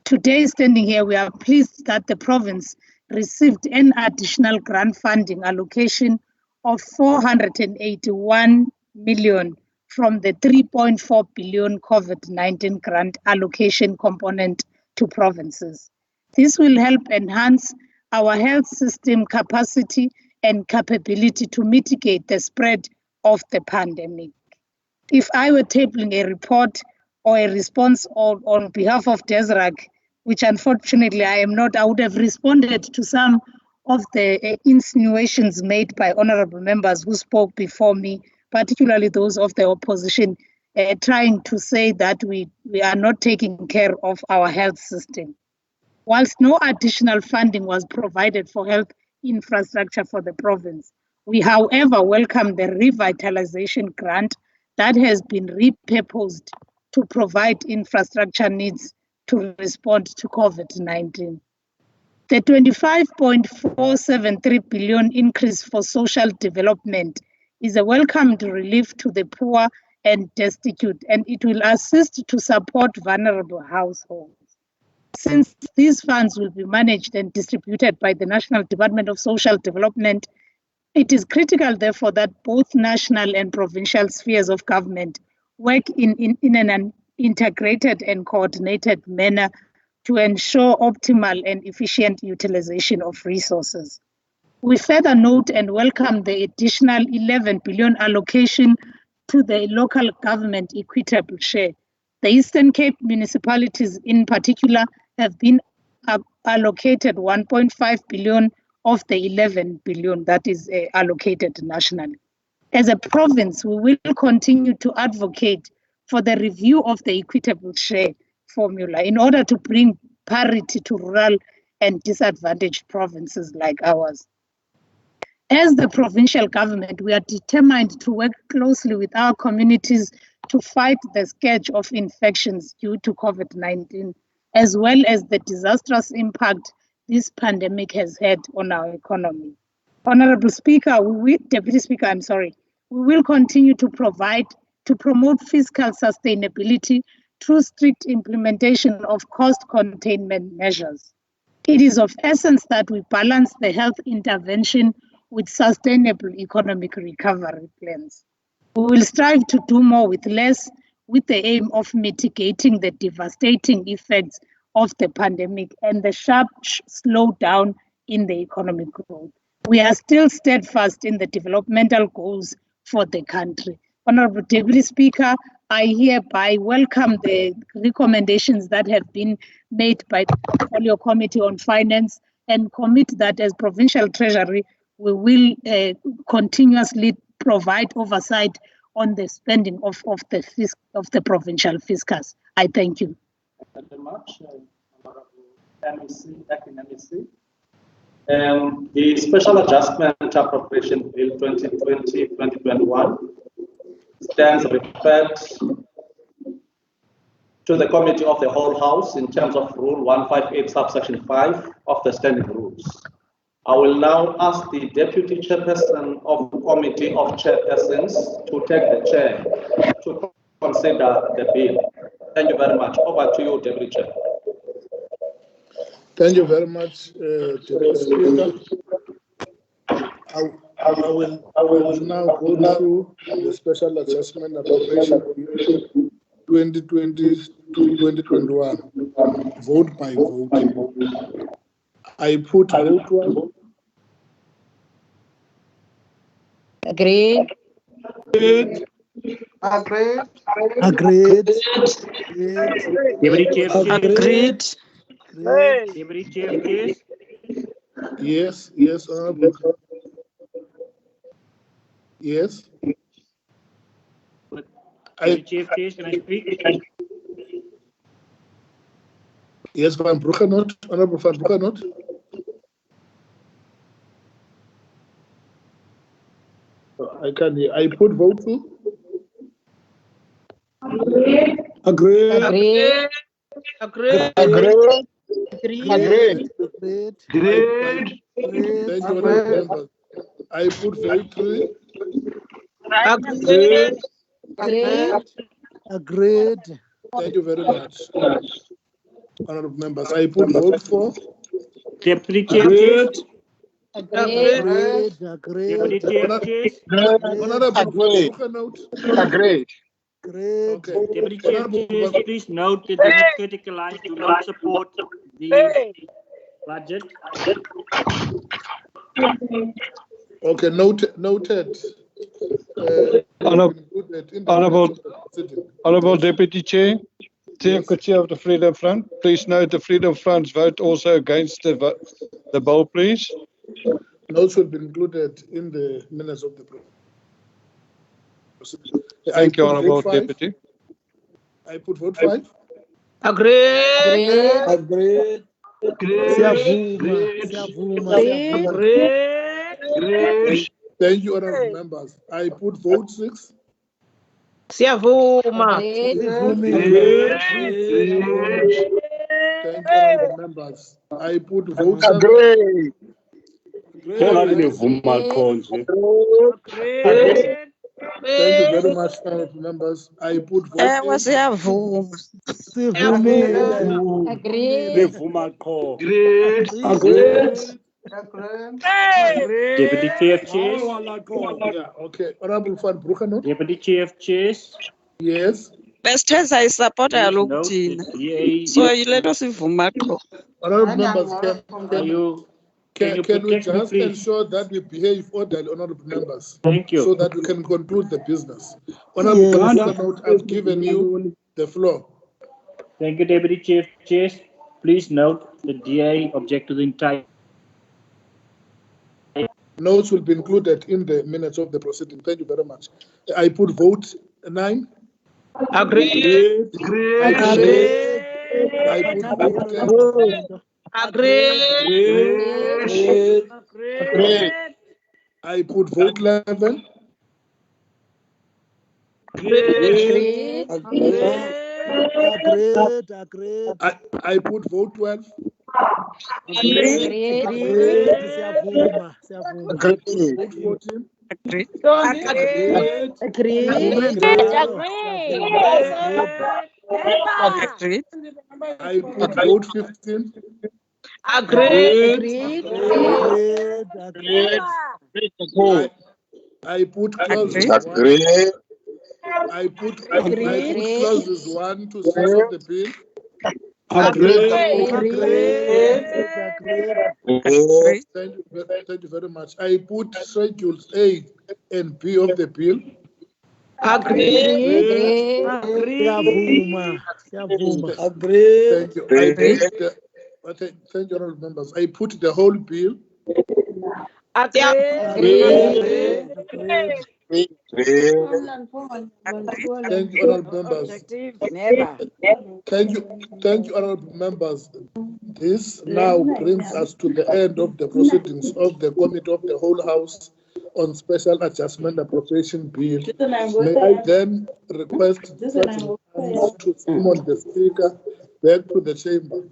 Today, standing here, we are pleased that the province received an additional grant funding allocation of 481 million from the 3.4 billion COVID-19 grant allocation component to provinces. This will help enhance our health system capacity and capability to mitigate the spread of the pandemic. If I were tabling a report or a response on behalf of DESRAC, which unfortunately I am not, I would have responded to some of the insinuations made by honorable members who spoke before me, particularly those of the opposition, trying to say that we are not taking care of our health system. Whilst no additional funding was provided for health infrastructure for the province, we, however, welcome the revitalization grant that has been repurposed to provide infrastructure needs to respond to COVID-19. The 25.473 billion increase for social development is a welcomed relief to the poor and destitute, and it will assist to support vulnerable households. Since these funds will be managed and distributed by the National Department of Social Development, it is critical, therefore, that both national and provincial spheres of government work in an integrated and coordinated manner to ensure optimal and efficient utilization of resources. We further note and welcome the additional 11 billion allocation to the local government equitable share. The Eastern Cape municipalities in particular have been allocated 1.5 billion of the 11 billion that is allocated nationally. As a province, we will continue to advocate for the review of the equitable share formula in order to bring parity to rural and disadvantaged provinces like ours. As the provincial government, we are determined to work closely with our communities to fight the scourge of infections due to COVID-19, as well as the disastrous impact this pandemic has had on our economy. Honorable Speaker, Deputy Speaker, we will continue to promote fiscal sustainability through strict implementation of cost containment measures. It is of essence that we balance the health intervention with sustainable economic recovery plans. We will strive to do more with less, with the aim of mitigating the devastating effects of the pandemic and the sharp slowdown in the economic growth. We are still steadfast in the developmental goals for the country. Honorable Deputy Speaker, I hereby welcome the recommendations that have been made by the Portfolio Committee on Finance and commit that as Provincial Treasury, we will continuously provide oversight on the spending of the provincial fiscus. I thank you. Thank you very much, Acting MEC. The Special Adjustment Appropriation Bill 2020-2021 stands referred to the Committee of the Whole House in terms of Rule 158, subsection 5 of the Standing Rules. I will now ask the Deputy Chairperson of the Committee of Chairpersons to take the chair to consider the bill. Thank you very much. Over to you, Deputy Chair. Thank you very much, Deputy Speaker. I will now go through the Special Adjustment Appropriation Bill 2020 to 2021, vote by vote. I put vote one. Agreed. Agreed. Agreed. Agreed. Deputy Chief Agreed. Deputy Chief. Yes, yes, Honorable. Yes. Deputy Chief, can I speak? Yes, Van Broekenhout, Honorable Van Broekenhout. I put vote two. Agreed. Agreed. Agreed. Agreed. Agreed. Agreed. Agreed. Thank you, Honorable members. I put vote three. Agreed. Agreed. Agreed. Thank you very much, honorable members. I put vote for. Deputy Chief. Agreed. Agreed. Deputy Chief. Honorable Broekenhout. Agreed. Okay. Deputy Chief, please note the Democratic Alliance do not support the budget. Okay, noted. Honorable Deputy Chair, Chair of the Freedom Front, please note the Freedom Front's vote also against the bill, please. Notes will be included in the minutes of the proceeding. Thank you, Honorable Deputy. I put vote 5. Agreed. Agreed. Agreed. Thank you, honorable members. I put vote 6. Siyavuma. Thank you, honorable members. I put vote 7. Agreed. Thank you very much, honorable members. I put vote 8. Deputy Chief. Yeah, okay. Honorable Van Broekenhout. Deputy Chief. Yes. Best as I support a look so you let us in Honorable members, can we just me, ensure that we behave orderly, honorable members? Thank you. So that we can conclude the business. Honorable Broekenhout, I've given you the floor. Thank you, Deputy Chief. Please note the DA object to the entire. Notes will be included in the minutes of the proceeding. Thank you very much. I put vote 9. Agreed. I put vote 10. Agreed. I put vote 11. Agreed. I put vote 12. Agreed. Vote 14. I put vote 15. Agreed. I put clauses 1. I put clauses 1 to 6 of the bill. Thank you very much. I put schedules A and B of the bill. Agreed. Thank you. Thank you, honorable members. I put the whole bill. Agreed. Thank you, honorable members. Thank you, honorable members. This now brings us to the end of the proceedings of the Committee of the Whole House on Special Adjustment Appropriation Bill. May I then request certain hands to summon the Speaker back to the chamber.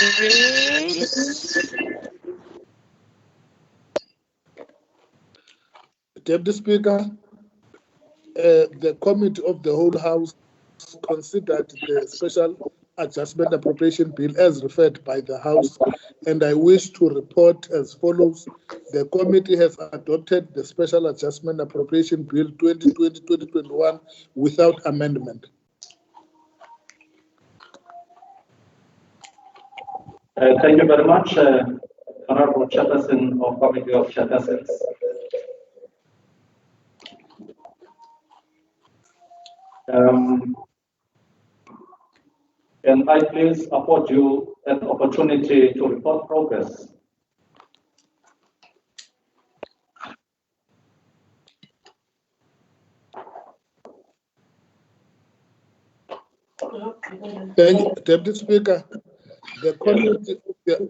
Agreed. Deputy Speaker, the Committee of the Whole House considered the Special Adjustment Appropriation Bill as referred by the House, and I wish to report as follows. The committee has adopted the Special Adjustment Appropriation Bill 2020-2021 without amendment. Thank you very much, Honorable Chairperson of Committee of Chairpersons. Can I please afford you an opportunity to report progress? Thank you, Deputy Speaker. The Committee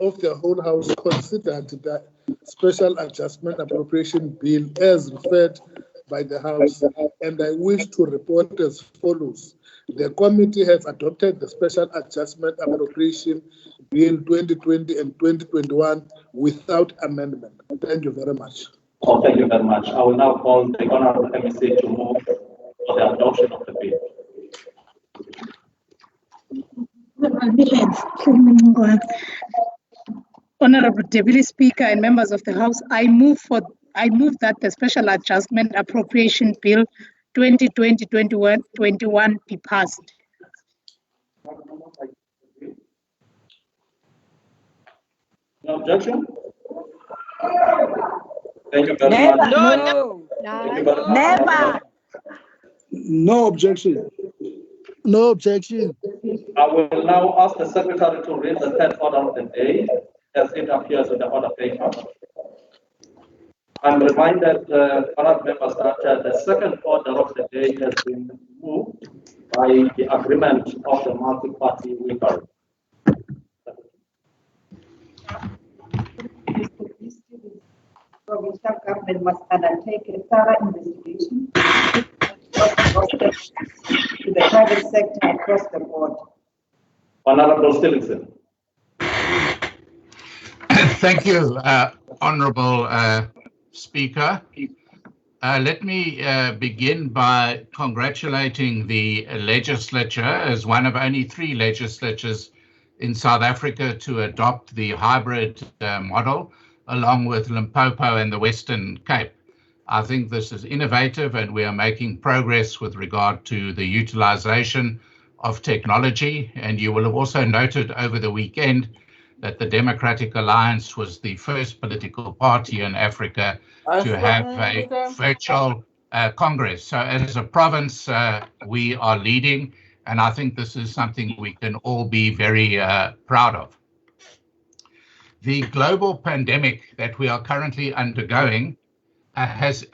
of the Whole House considered the Special Adjustment Appropriation Bill as referred by the House, and I wish to report as follows. The committee has adopted the Special Adjustment Appropriation Bill 2020 and 2021 without amendment. Thank you very much. Oh, thank you very much. I will now call the Honorable MEC to move for the adoption of the bill. Honorable Deputy Speaker and members of the House, I move that the Special Adjustment Appropriation Bill 2020-21 be passed. No objection? Thank you very much. No. Thank you very much. Never. No objection. No objection. I will now ask the Secretary to read the third order of the day as it appears in the order paper. I'm reminded, honored members, that the second order of the day has been moved by the agreement of the multi-party whipper. Provincial government must undertake a thorough investigation to the private sector across the board. Honorable Stevenson. Thank you, Honorable Speaker. Let me begin by congratulating the legislature as one of only 3 legislatures in South Africa to adopt the hybrid model, along with Limpopo and the Western Cape. I think this is innovative, and we are making progress with regard to the utilization of technology. And you will have also noted over the weekend that the Democratic Alliance was the first political party in Africa to have a virtual Congress. So as a province, we are leading, and I think this is something we can all be very proud of. The global pandemic that we are currently undergoing has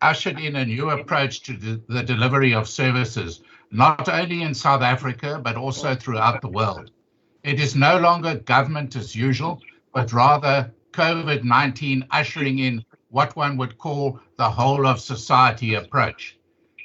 ushered in a new approach to the delivery of services, not only in South Africa, but also throughout the world. It is no longer government as usual, but rather COVID-19 ushering in what one would call the whole of society approach.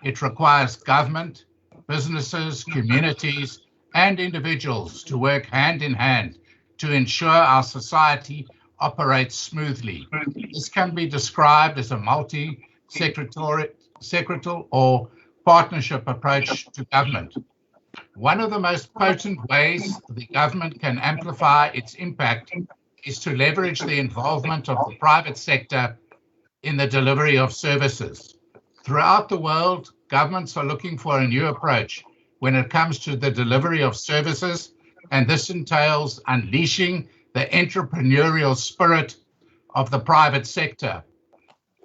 It requires government, businesses, communities, and individuals to work hand in hand to ensure our society operates smoothly. This can be described as a multi-sectoral or partnership approach to government. One of the most potent ways the government can amplify its impact is to leverage the involvement of the private sector in the delivery of services. Throughout the world, governments are looking for a new approach when it comes to the delivery of services, and this entails unleashing the entrepreneurial spirit of the private sector.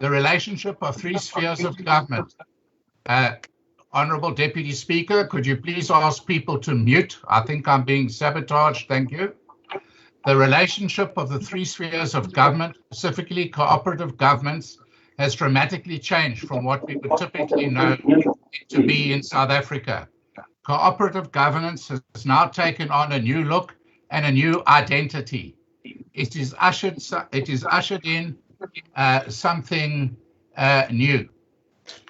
The relationship of 3 spheres of government. Honorable Deputy Speaker, could you please ask people to mute? I think I'm being sabotaged. Thank you. The relationship of the 3 spheres of government, specifically cooperative governments, has dramatically changed from what we would typically know to be in South Africa. Cooperative governance has now taken on a new look and a new identity. It is ushered in something new.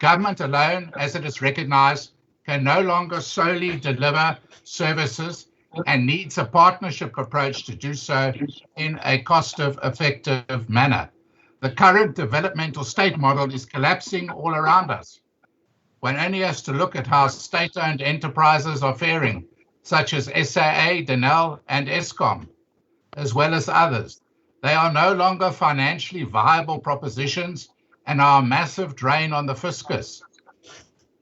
Government alone, as it is recognized, can no longer solely deliver services. and needs a partnership approach to do so in a cost-effective manner. The current developmental state model is collapsing all around us. One only has to look at how state-owned enterprises are faring, such as SAA, Denel, and Eskom, as well as others. They are no longer financially viable propositions and are a massive drain on the fiscus.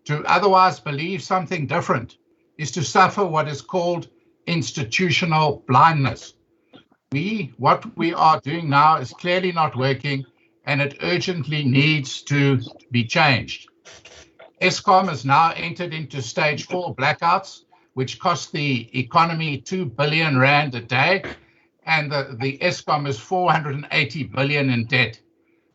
To otherwise believe something different is to suffer what is called institutional blindness. What we are doing now is clearly not working, and it urgently needs to be changed. Eskom has now entered into stage 4 blackouts, which cost the economy 2 billion rand a day, and the Eskom is 480 billion in debt.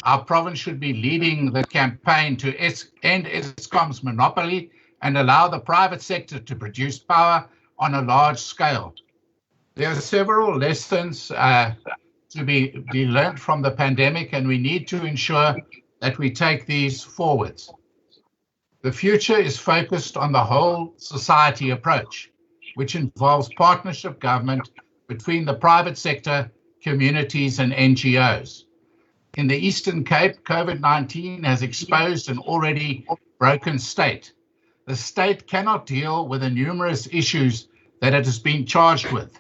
Our province should be leading the campaign to end Eskom's monopoly and allow the private sector to produce power on a large scale. There are several lessons to be learned from the pandemic, and we need to ensure that we take these forwards. The future is focused on the whole society approach, which involves partnership government between the private sector, communities, and NGOs. In the Eastern Cape, COVID-19 has exposed an already broken state. The state cannot deal with the numerous issues that it has been charged with.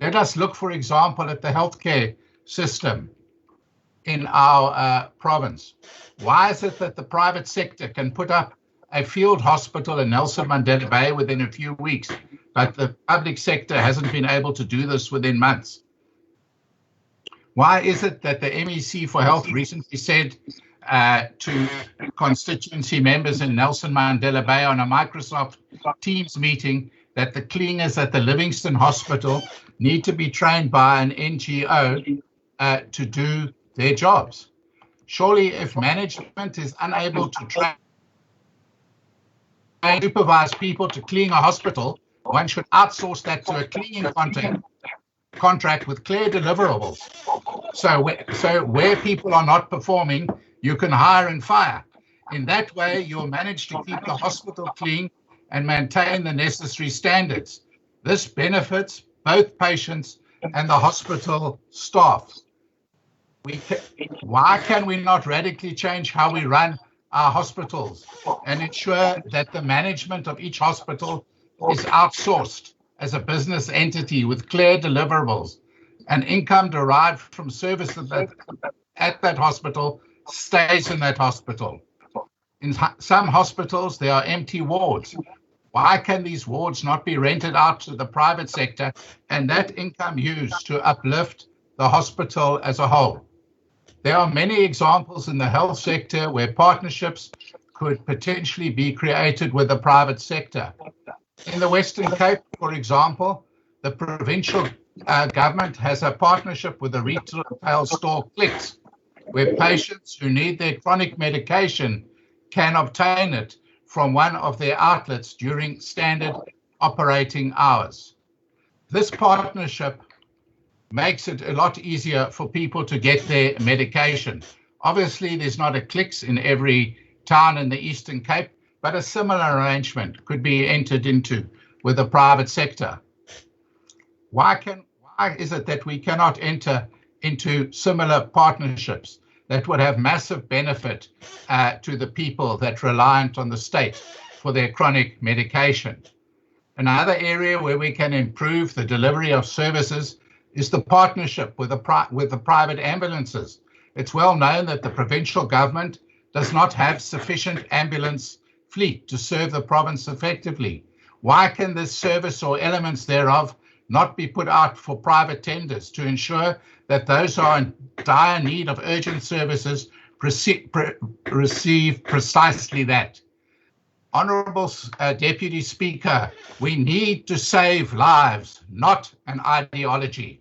Let us look, for example, at the healthcare system in our province. Why is it that the private sector can put up a field hospital in Nelson Mandela Bay within a few weeks, but the public sector hasn't been able to do this within months? Why is it that the MEC for Health recently said to constituency members in Nelson Mandela Bay on a Microsoft Teams meeting that the cleaners at the Livingston Hospital need to be trained by an NGO to do their jobs? Surely if management is unable to train and supervise people to clean a hospital, one should outsource that to a cleaning contract with clear deliverables. So where people are not performing, you can hire and fire. In that way, you'll manage to keep the hospital clean and maintain the necessary standards. This benefits both patients and the hospital staff. Why can we not radically change how we run our hospitals and ensure that the management of each hospital is outsourced as a business entity with clear deliverables, and income derived from services at that hospital stays in that hospital? In some hospitals, there are empty wards. Why can these wards not be rented out to the private sector and that income used to uplift the hospital as a whole? There are many examples in the health sector where partnerships could potentially be created with the private sector. In the Western Cape, for example, the provincial government has a partnership with the retail store Clicks, where patients who need their chronic medication can obtain it from one of their outlets during standard operating hours. This partnership makes it a lot easier for people to get their medication. Obviously, there's not a Clicks in every town in the Eastern Cape, but a similar arrangement could be entered into with the private sector. Why is it that we cannot enter into similar partnerships that would have massive benefit to the people that are reliant on the state for their chronic medication? Another area where we can improve the delivery of services is the partnership with the private ambulances. It's well known that the provincial government does not have sufficient ambulance fleet to serve the province effectively. Why can this service or elements thereof not be put out for private tenders to ensure that those who are in dire need of urgent services receive precisely that? Honourable Deputy Speaker, we need to save lives, not an ideology.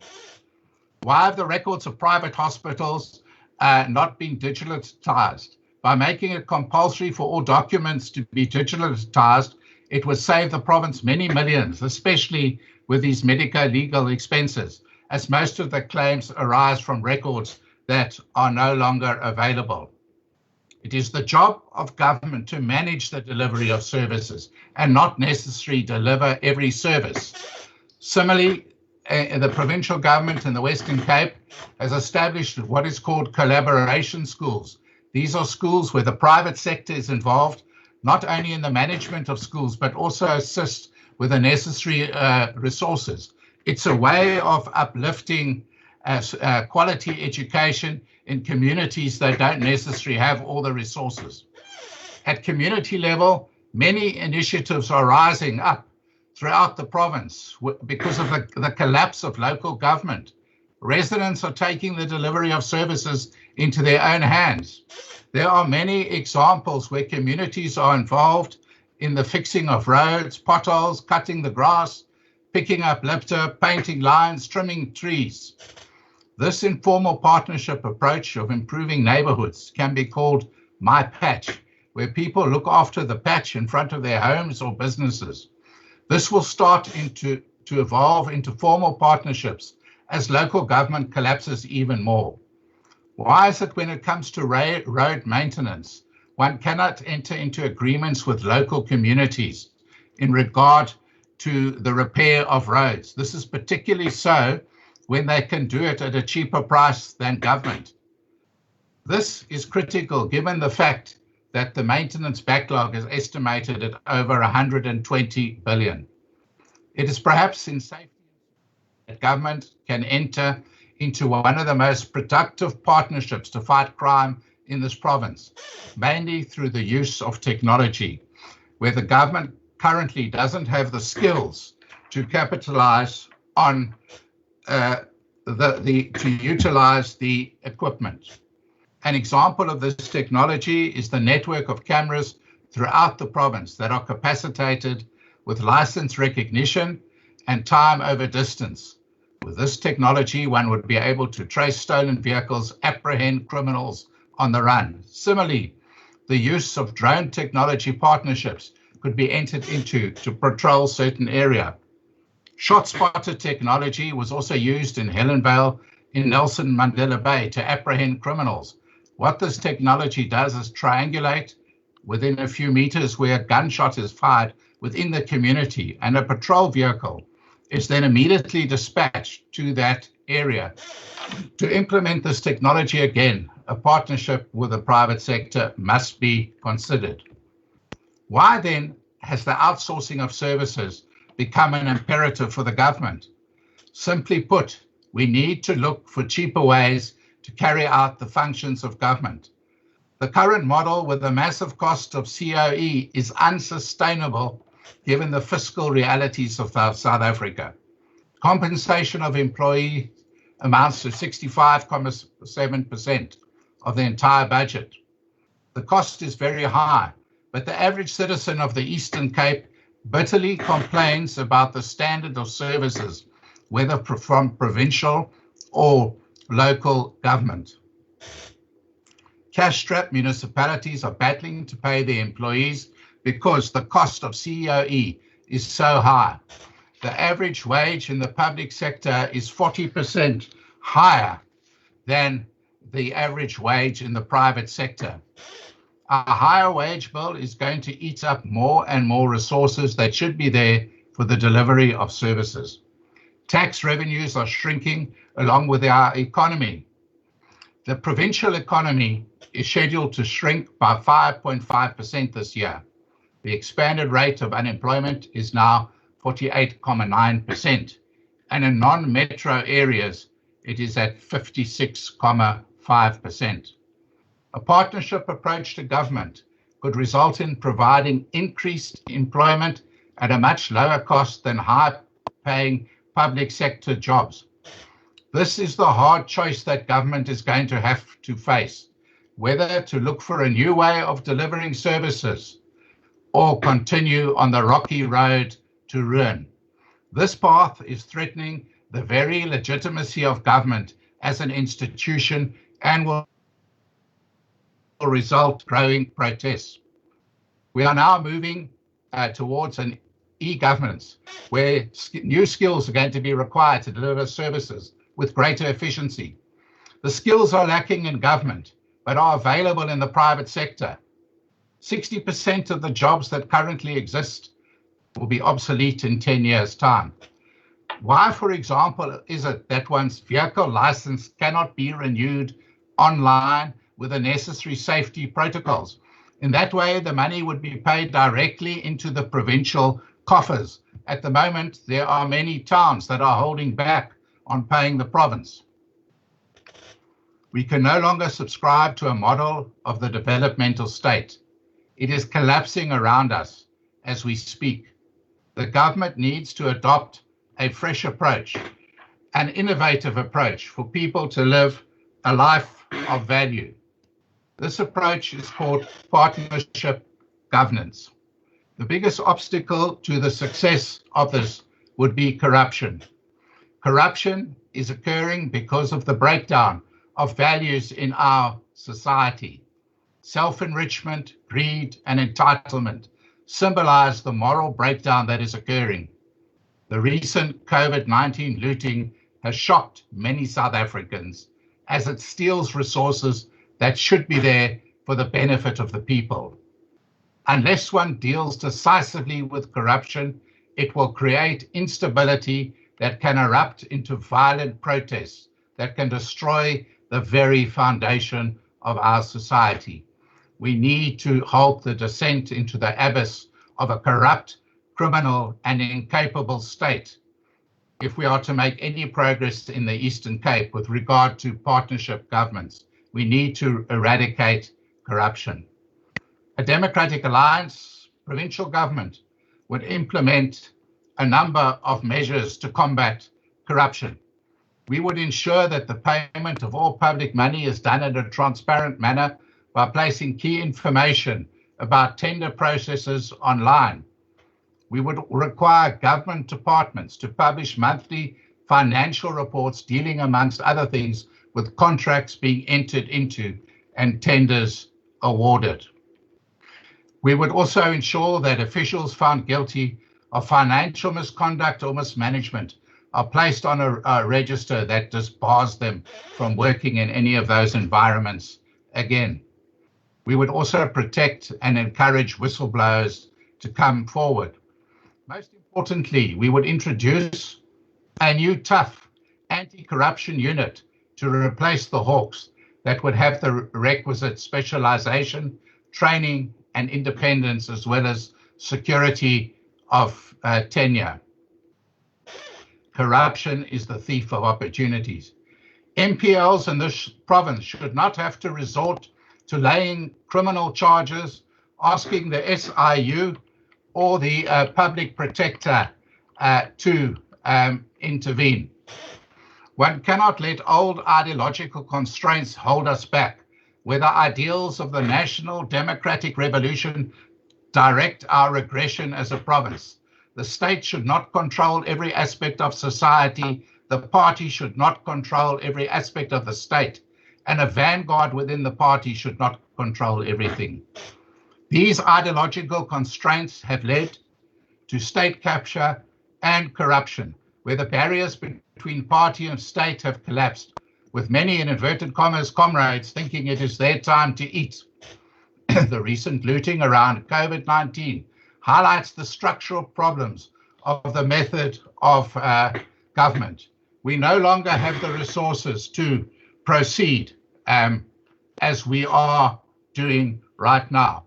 Why have the records of private hospitals not been digitalized? By making it compulsory for all documents to be digitalized, it would save the province many millions, especially with these medico-legal expenses, as most of the claims arise from records that are no longer available. It is the job of government to manage the delivery of services and not necessarily deliver every service. Similarly, the provincial government in the Western Cape has established what is called collaboration schools. These are schools where the private sector is involved, not only in the management of schools, but also assist with the necessary resources. It's a way of uplifting quality education in communities that don't necessarily have all the resources. At community level, many initiatives are rising up throughout the province because of the collapse of local government. Residents are taking the delivery of services into their own hands. There are many examples where communities are involved in the fixing of roads, potholes, cutting the grass, picking up litter, painting lines, trimming trees. This informal partnership approach of improving neighborhoods can be called My Patch, where people look after the patch in front of their homes or businesses. This will start to evolve into formal partnerships as local government collapses even more. Why is it when it comes to road maintenance, one cannot enter into agreements with local communities in regard to the repair of roads? This is particularly so when they can do it at a cheaper price than government. This is critical given the fact that the maintenance backlog is estimated at over 120 billion. It is perhaps in safety that government can enter into one of the most productive partnerships to fight crime in this province, mainly through the use of technology, where the government currently doesn't have the skills to capitalize on to utilize the equipment. An example of this technology is the network of cameras throughout the province that are capacitated with license recognition and time over distance. With this technology, one would be able to trace stolen vehicles, apprehend criminals on the run. Similarly, the use of drone technology partnerships could be entered into to patrol certain area. Shot spotter technology was also used in Helenvale in Nelson Mandela Bay to apprehend criminals. What this technology does is triangulate within a few meters where a gunshot is fired within the community, and a patrol vehicle is then immediately dispatched to that area. To implement this technology again, a partnership with the private sector must be considered. Why then has the outsourcing of services become an imperative for the government? Simply put, we need to look for cheaper ways to carry out the functions of government. The current model with the massive cost of COE is unsustainable given the fiscal realities of South Africa. Compensation of employee amounts to 65.7% of the entire budget. The cost is very high, but the average citizen of the Eastern Cape bitterly complains about the standard of services, whether from provincial or local government. Cash-strapped municipalities are battling to pay their employees because the cost of COE is so high. The average wage in the public sector is 40% higher than the average wage in the private sector. A higher wage bill is going to eat up more and more resources that should be there for the delivery of services. Tax revenues are shrinking along with our economy. The provincial economy is scheduled to shrink by 5.5% this year. The expanded rate of unemployment is now 48.9%, and in non-metro areas, it is at 56.5%. A partnership approach to government could result in providing increased employment at a much lower cost than high-paying public sector jobs. This is the hard choice that government is going to have to face, whether to look for a new way of delivering services or continue on the rocky road to ruin. This path is threatening the very legitimacy of government as an institution and will result in growing protests. We are now moving towards an e-governance where new skills are going to be required to deliver services with greater efficiency. The skills are lacking in government, but are available in the private sector. 60% of the jobs that currently exist will be obsolete in 10 years' time. Why, for example, is it that one's vehicle license cannot be renewed online with the necessary safety protocols? In that way, the money would be paid directly into the provincial coffers. At the moment, there are many towns that are holding back on paying the province. We can no longer subscribe to a model of the developmental state. It is collapsing around us as we speak. The government needs to adopt a fresh approach, an innovative approach for people to live a life of value. This approach is called partnership governance. The biggest obstacle to the success of this would be corruption. Corruption is occurring because of the breakdown of values in our society. Self-enrichment, greed, and entitlement symbolize the moral breakdown that is occurring. The recent COVID-19 looting has shocked many South Africans as it steals resources that should be there for the benefit of the people. Unless one deals decisively with corruption, it will create instability that can erupt into violent protests that can destroy the very foundation of our society. We need to halt the descent into the abyss of a corrupt, criminal, and incapable state if we are to make any progress in the Eastern Cape with regard to partnership governments. We need to eradicate corruption. A democratic alliance provincial government would implement a number of measures to combat corruption. We would ensure that the payment of all public money is done in a transparent manner by placing key information about tender processes online. We would require government departments to publish monthly financial reports dealing, amongst other things, with contracts being entered into and tenders awarded. We would also ensure that officials found guilty of financial misconduct or mismanagement are placed on a register that disbars them from working in any of those environments again. We would also protect and encourage whistleblowers to come forward. Most importantly, we would introduce a new tough anti-corruption unit to replace the hawks that would have the requisite specialization, training, and independence, as well as security of tenure. Corruption is the thief of opportunities. MPLs in this province should not have to resort to laying criminal charges, asking the SIU or the public protector to intervene. One cannot let old ideological constraints hold us back, where the ideals of the national democratic revolution direct our regression as a province. The state should not control every aspect of society. The party should not control every aspect of the state. And a vanguard within the party should not control everything. These ideological constraints have led to state capture and corruption, where the barriers between party and state have collapsed, with many, in inverted commas, comrades thinking it is their time to eat. The recent looting around COVID-19 highlights the structural problems of the method of government. We no longer have the resources to proceed as we are doing right now.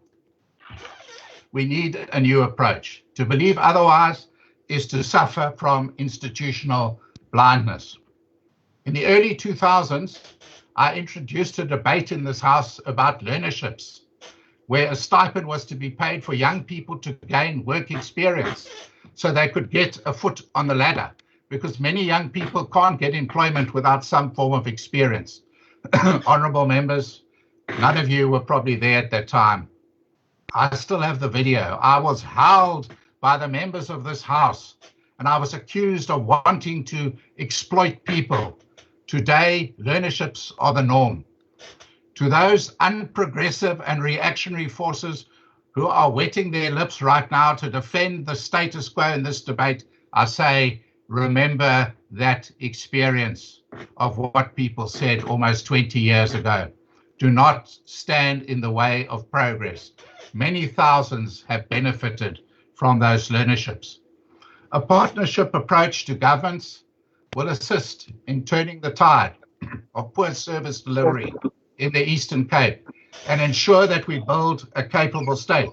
We need a new approach. To believe otherwise is to suffer from institutional blindness. In the early 2000s, I introduced a debate in this House about learnerships, where a stipend was to be paid for young people to gain work experience so they could get a foot on the ladder, because many young people can't get employment without some form of experience. Honorable members, none of you were probably there at that time. I still have the video. I was howled by the members of this House, and I was accused of wanting to exploit people. Today, learnerships are the norm. To those unprogressive and reactionary forces who are wetting their lips right now to defend the status quo in this debate, I say, remember that experience of what people said almost 20 years ago. Do not stand in the way of progress. Many thousands have benefited from those learnerships. A partnership approach to governance will assist in turning the tide of poor service delivery in the Eastern Cape and ensure that we build a capable state.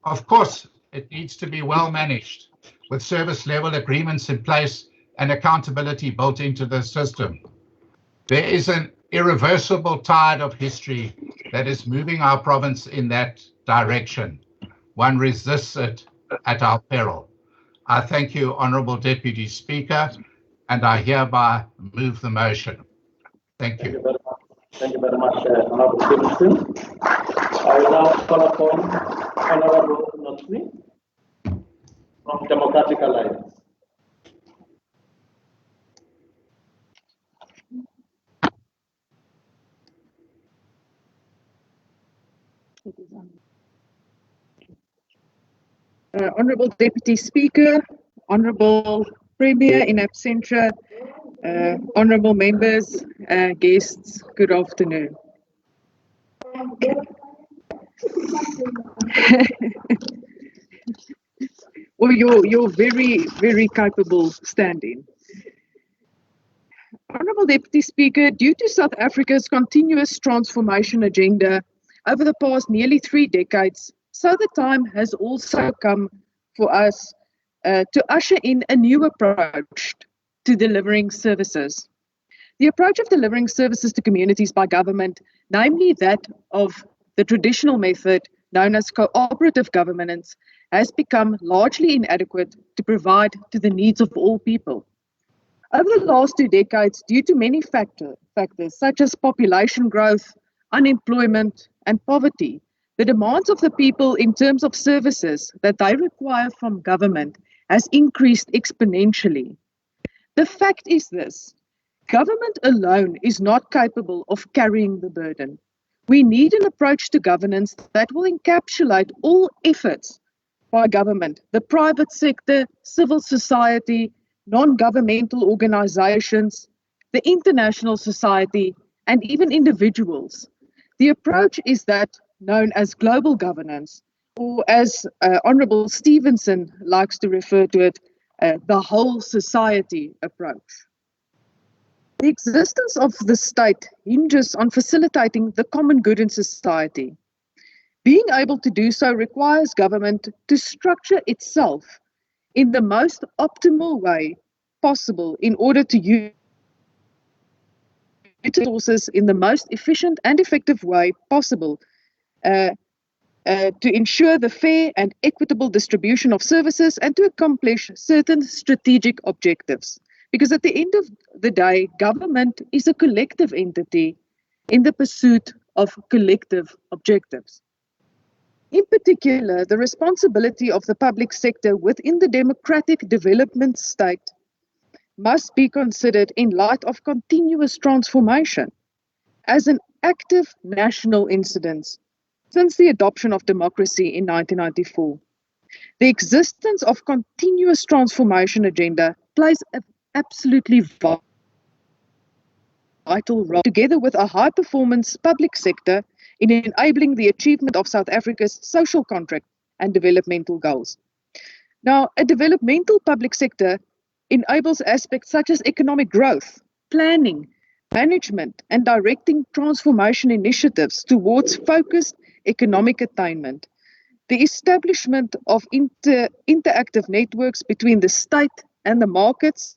Of course, it needs to be well managed with service level agreements in place and accountability built into the system. There is an irreversible tide of history that is moving our province in that direction. One resists it at our peril. I thank you, Honourable Deputy Speaker, and I hereby move the motion. Thank you. Thank you very much, Honourable Stevenson. I will now call upon Honourable Notni from Democratic Alliance. Honourable Deputy Speaker, Honourable Premier in absentia, honourable members, guests, good afternoon. Well, you're very, very capable stand-in. Honourable Deputy Speaker, due to South Africa's continuous transformation agenda over the past nearly 3 decades, so the time has also come for us to usher in a new approach to delivering services. The approach of delivering services to communities by government, namely that of the traditional method known as cooperative governance, has become largely inadequate to provide to the needs of all people. Over the last 2 decades, due to many factors such as population growth, unemployment, and poverty, the demands of the people in terms of services that they require from government has increased exponentially. The fact is this: government alone is not capable of carrying the burden. We need an approach to governance that will encapsulate all efforts by government, the private sector, civil society, non-governmental organizations, the international society, and even individuals. The approach is that known as global governance, or as Honourable Stevenson likes to refer to it, the whole society approach. The existence of the state hinges on facilitating the common good in society. Being able to do so requires government to structure itself in the most optimal way possible in order to use resources in the most efficient and effective way possible to ensure the fair and equitable distribution of services and to accomplish certain strategic objectives. Because at the end of the day, government is a collective entity in the pursuit of collective objectives. In particular, the responsibility of the public sector within the democratic development state must be considered in light of continuous transformation as an active national incident since the adoption of democracy in 1994. The existence of continuous transformation agenda plays an absolutely vital role, together with a high-performance public sector, in enabling the achievement of South Africa's social contract and developmental goals. Now, a developmental public sector enables aspects such as economic growth, planning, management, and directing transformation initiatives towards focused economic attainment. The establishment of interactive networks between the state and the markets,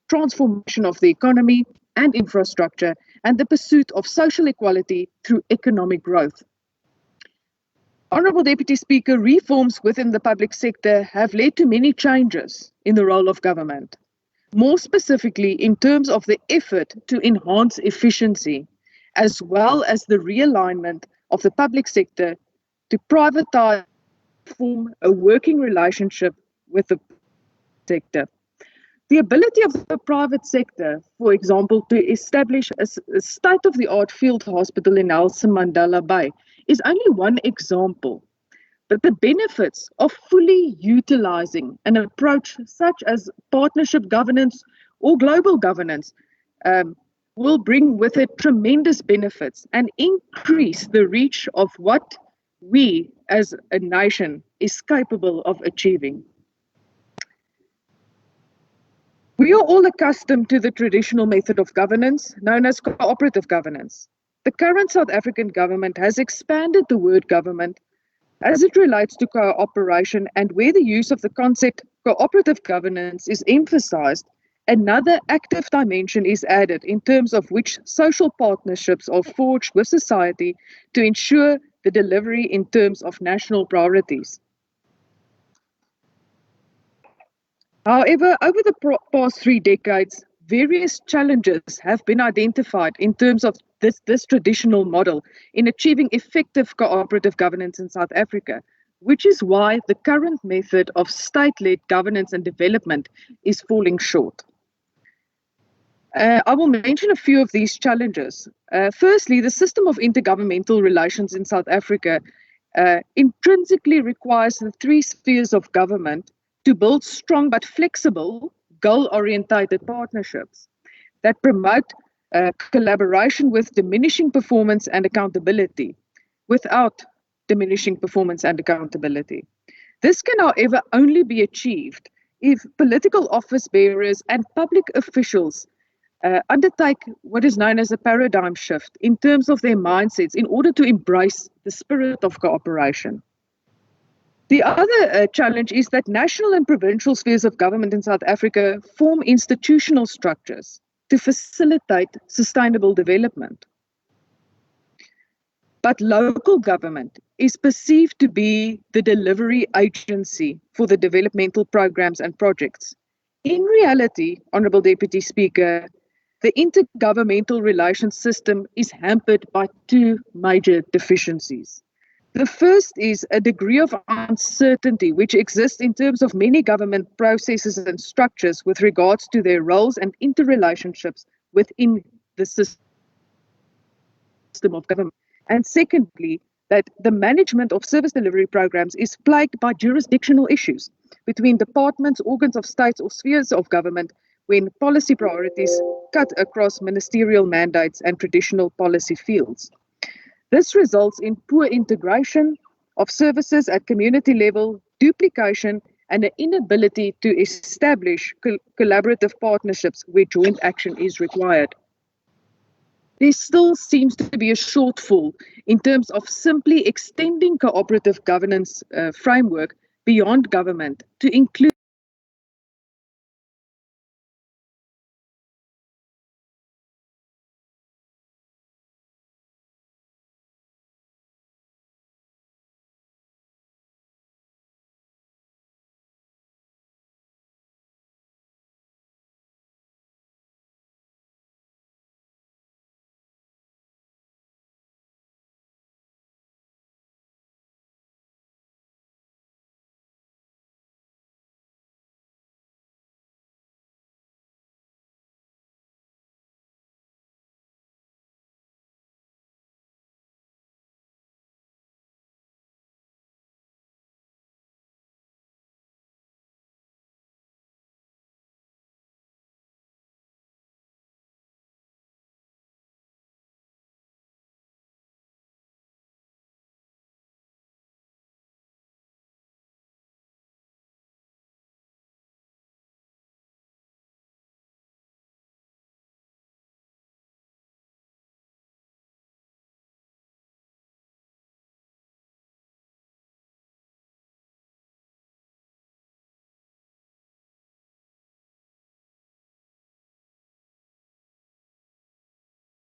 transformation of the economy and infrastructure, and the pursuit of social equality through economic growth. Honourable Deputy Speaker, reforms within the public sector have led to many changes in the role of government. More specifically, in terms of the effort to enhance efficiency, as well as the realignment of the public sector to privatize, form a working relationship with the sector. The ability of the private sector, for example, to establish a state-of-the-art field hospital in Nelson Mandela Bay is only one example. But the benefits of fully utilizing an approach such as partnership governance or global governance will bring with it tremendous benefits and increase the reach of what we as a nation is capable of achieving. We are all accustomed to the traditional method of governance known as cooperative governance. The current South African government has expanded the word government as it relates to cooperation, and where the use of the concept cooperative governance is emphasized, another active dimension is added in terms of which social partnerships are forged with society to ensure the delivery in terms of national priorities. However, over the past 3 decades, various challenges have been identified in terms of this traditional model in achieving effective cooperative governance in South Africa, which is why the current method of state-led governance and development is falling short. I will mention a few of these challenges. Firstly, the system of intergovernmental relations in South Africa intrinsically requires the 3 spheres of government to build strong but flexible, goal-orientated partnerships that promote collaboration with diminishing performance and accountability, without diminishing performance and accountability. This can, however, only be achieved if political office bearers and public officials undertake what is known as a paradigm shift in terms of their mindsets in order to embrace the spirit of cooperation. The other challenge is that national and provincial spheres of government in South Africa form institutional structures to facilitate sustainable development. But local government is perceived to be the delivery agency for the developmental programs and projects. In reality, Honourable Deputy Speaker, the intergovernmental relations system is hampered by 2 major deficiencies. The first is a degree of uncertainty which exists in terms of many government processes and structures with regards to their roles and interrelationships within the system of government. And secondly, that the management of service delivery programs is plagued by jurisdictional issues between departments, organs of states, or spheres of government when policy priorities cut across ministerial mandates and traditional policy fields. This results in poor integration of services at community level, duplication, and an inability to establish collaborative partnerships where joint action is required. There still seems to be a shortfall in terms of simply extending cooperative governance framework beyond government to include